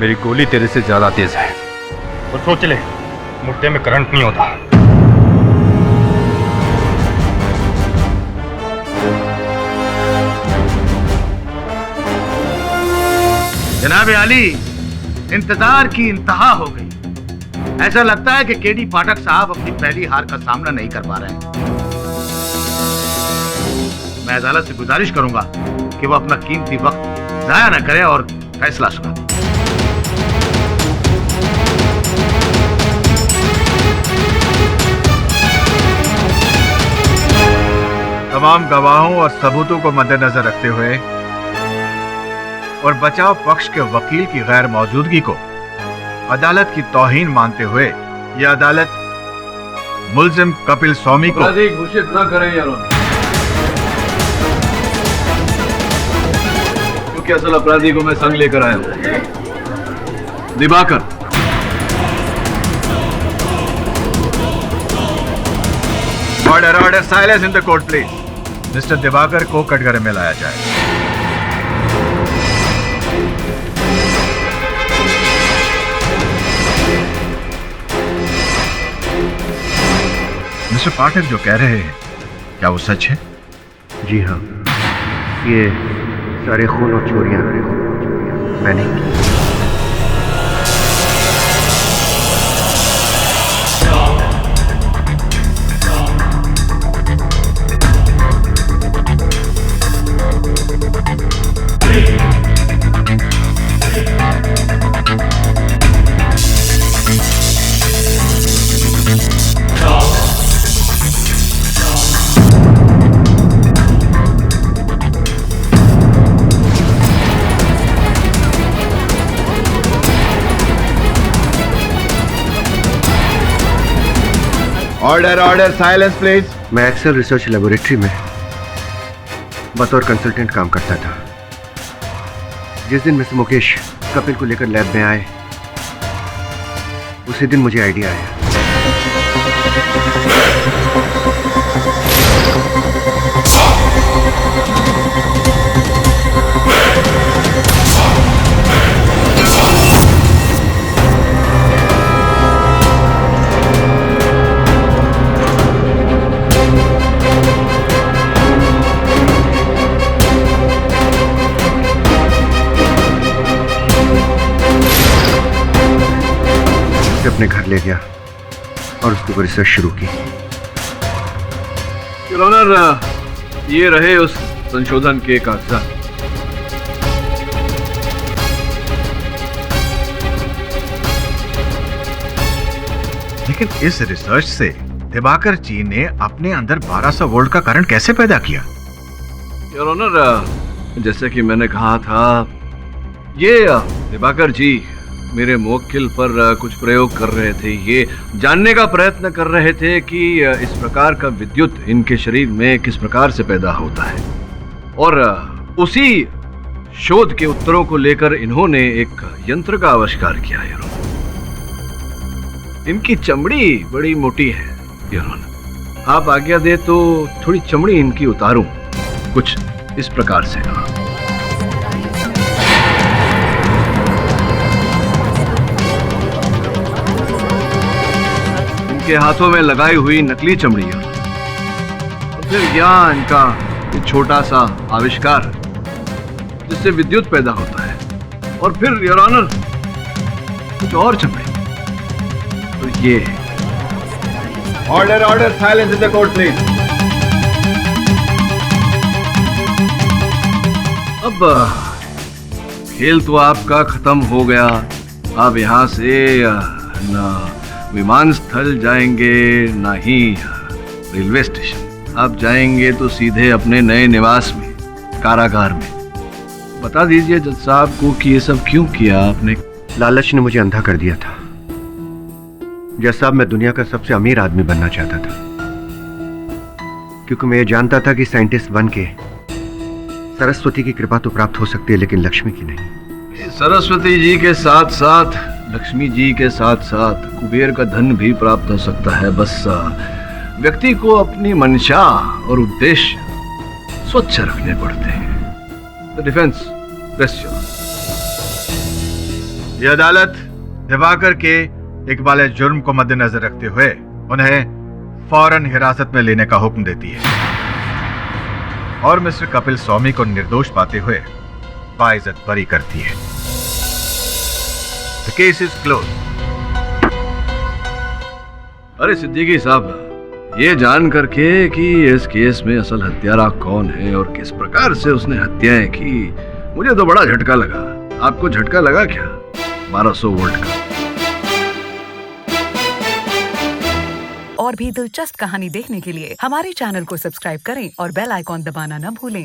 मेरी गोली तेरे से ज्यादा तेज है। और सोच ले, मुर्दे में करंट नहीं होता। जनाब आली, इंतजार की इंतहा हो गई। ऐसा लगता है कि केडी पाठक साहब अपनी पहली हार का सामना नहीं कर पा रहे हैं। मैं अदालत से गुजारिश करूंगा कि वो अपना कीमती वक्त जाया न करे और फैसला सुना। तमाम गवाहों और सबूतों को मद्देनजर रखते हुए और बचाव पक्ष के वकील की गैर मौजूदगी को अदालत की तौहीन मानते हुए यह अदालत मुल्जिम कपिल स्वामी को अपराधी घोषित न करें यार, क्योंकि असल अपराधी को मैं संग लेकर आया हूं, Diwakar. Order silence in the court please. Mister Diwakar को कटघरे में लाया जाए। मिस्टर पाठक जो कह रहे हैं, क्या वो सच है? जी हाँ, ये सारे खून और चोरियां मैंने की। Order silence please. मैं एक्सेल रिसर्च लेबोरेटरी में बतौर कंसल्टेंट काम करता था। जिस दिन मिस्टर मुकेश कपिल को लेकर लैब में आए, उसी दिन मुझे आइडिया आया। अपने घर ले गया और उसके ऊपर रिसर्च शुरू की। योर ऑनर, ये रहे उस संशोधन के कागजात। लेकिन इस रिसर्च से दिवाकर जी ने अपने अंदर 1200 वोल्ट का करंट कैसे पैदा किया? योर ऑनर, जैसे कि मैंने कहा था, ये दिवाकर जी मेरे मुवक्किल पर कुछ प्रयोग कर रहे थे। ये जानने का प्रयत्न कर रहे थे कि इस प्रकार का विद्युत इनके शरीर में किस प्रकार से पैदा होता है, और उसी शोध के उत्तरों को लेकर इन्होंने एक यंत्र का आविष्कार किया। यार, इनकी चमड़ी बड़ी मोटी है। यार, आप आज्ञा दे तो थोड़ी चमड़ी इनकी उतारूं, कुछ इस प्रकार से। के हाथों में लगाई हुई नकली चमड़ियां, तो फिर यहाँ इनका छोटा सा आविष्कार जिससे विद्युत पैदा होता है, और फिर योर ऑनर कुछ और चमड़ी। तो ये order silence in the court please. अब खेल तो आपका खत्म हो गया। आप यहाँ से ना विमान स्थल जाएंगे, ना ही रेलवे स्टेशन। आप जाएंगे तो सीधे अपने नए निवास में, कारागार में। बता दीजिए जज साहब को कि ये सब क्यों किया आपने? लालच ने मुझे अंधा कर दिया था। जज साहब, मैं दुनिया का सबसे अमीर आदमी बनना चाहता था, क्योंकि मैं ये जानता था कि साइंटिस्ट बन के सरस्वती की कृपा तो प्राप्त हो सकती है, लेकिन लक्ष्मी की नहीं। सरस्वती जी के साथ साथ, लक्ष्मी जी के साथ साथ कुबेर का धन भी प्राप्त हो सकता है। बस व्यक्ति को अपनी मंशा और उद्देश्य स्वच्छ रखने पड़ते हैं। द डिफेंस, ये अदालत दिवाकर के इकबाल जुर्म को मद्देनजर रखते हुए उन्हें फौरन हिरासत में लेने का हुक्म देती है और मिस्टर कपिल स्वामी को निर्दोष पाते हुए बाइज्जत बरी करती है। The case is closed. अरे सिद्दीकी साहब, ये जान करके कि इस केस में असल हत्यारा कौन है और किस प्रकार से उसने हत्याएं की, मुझे तो बड़ा झटका लगा। आपको झटका लगा क्या? 1200 वोल्ट का। और भी दिलचस्प कहानी देखने के लिए हमारे चैनल को सब्सक्राइब करें और बेल आइकॉन दबाना न भूलें।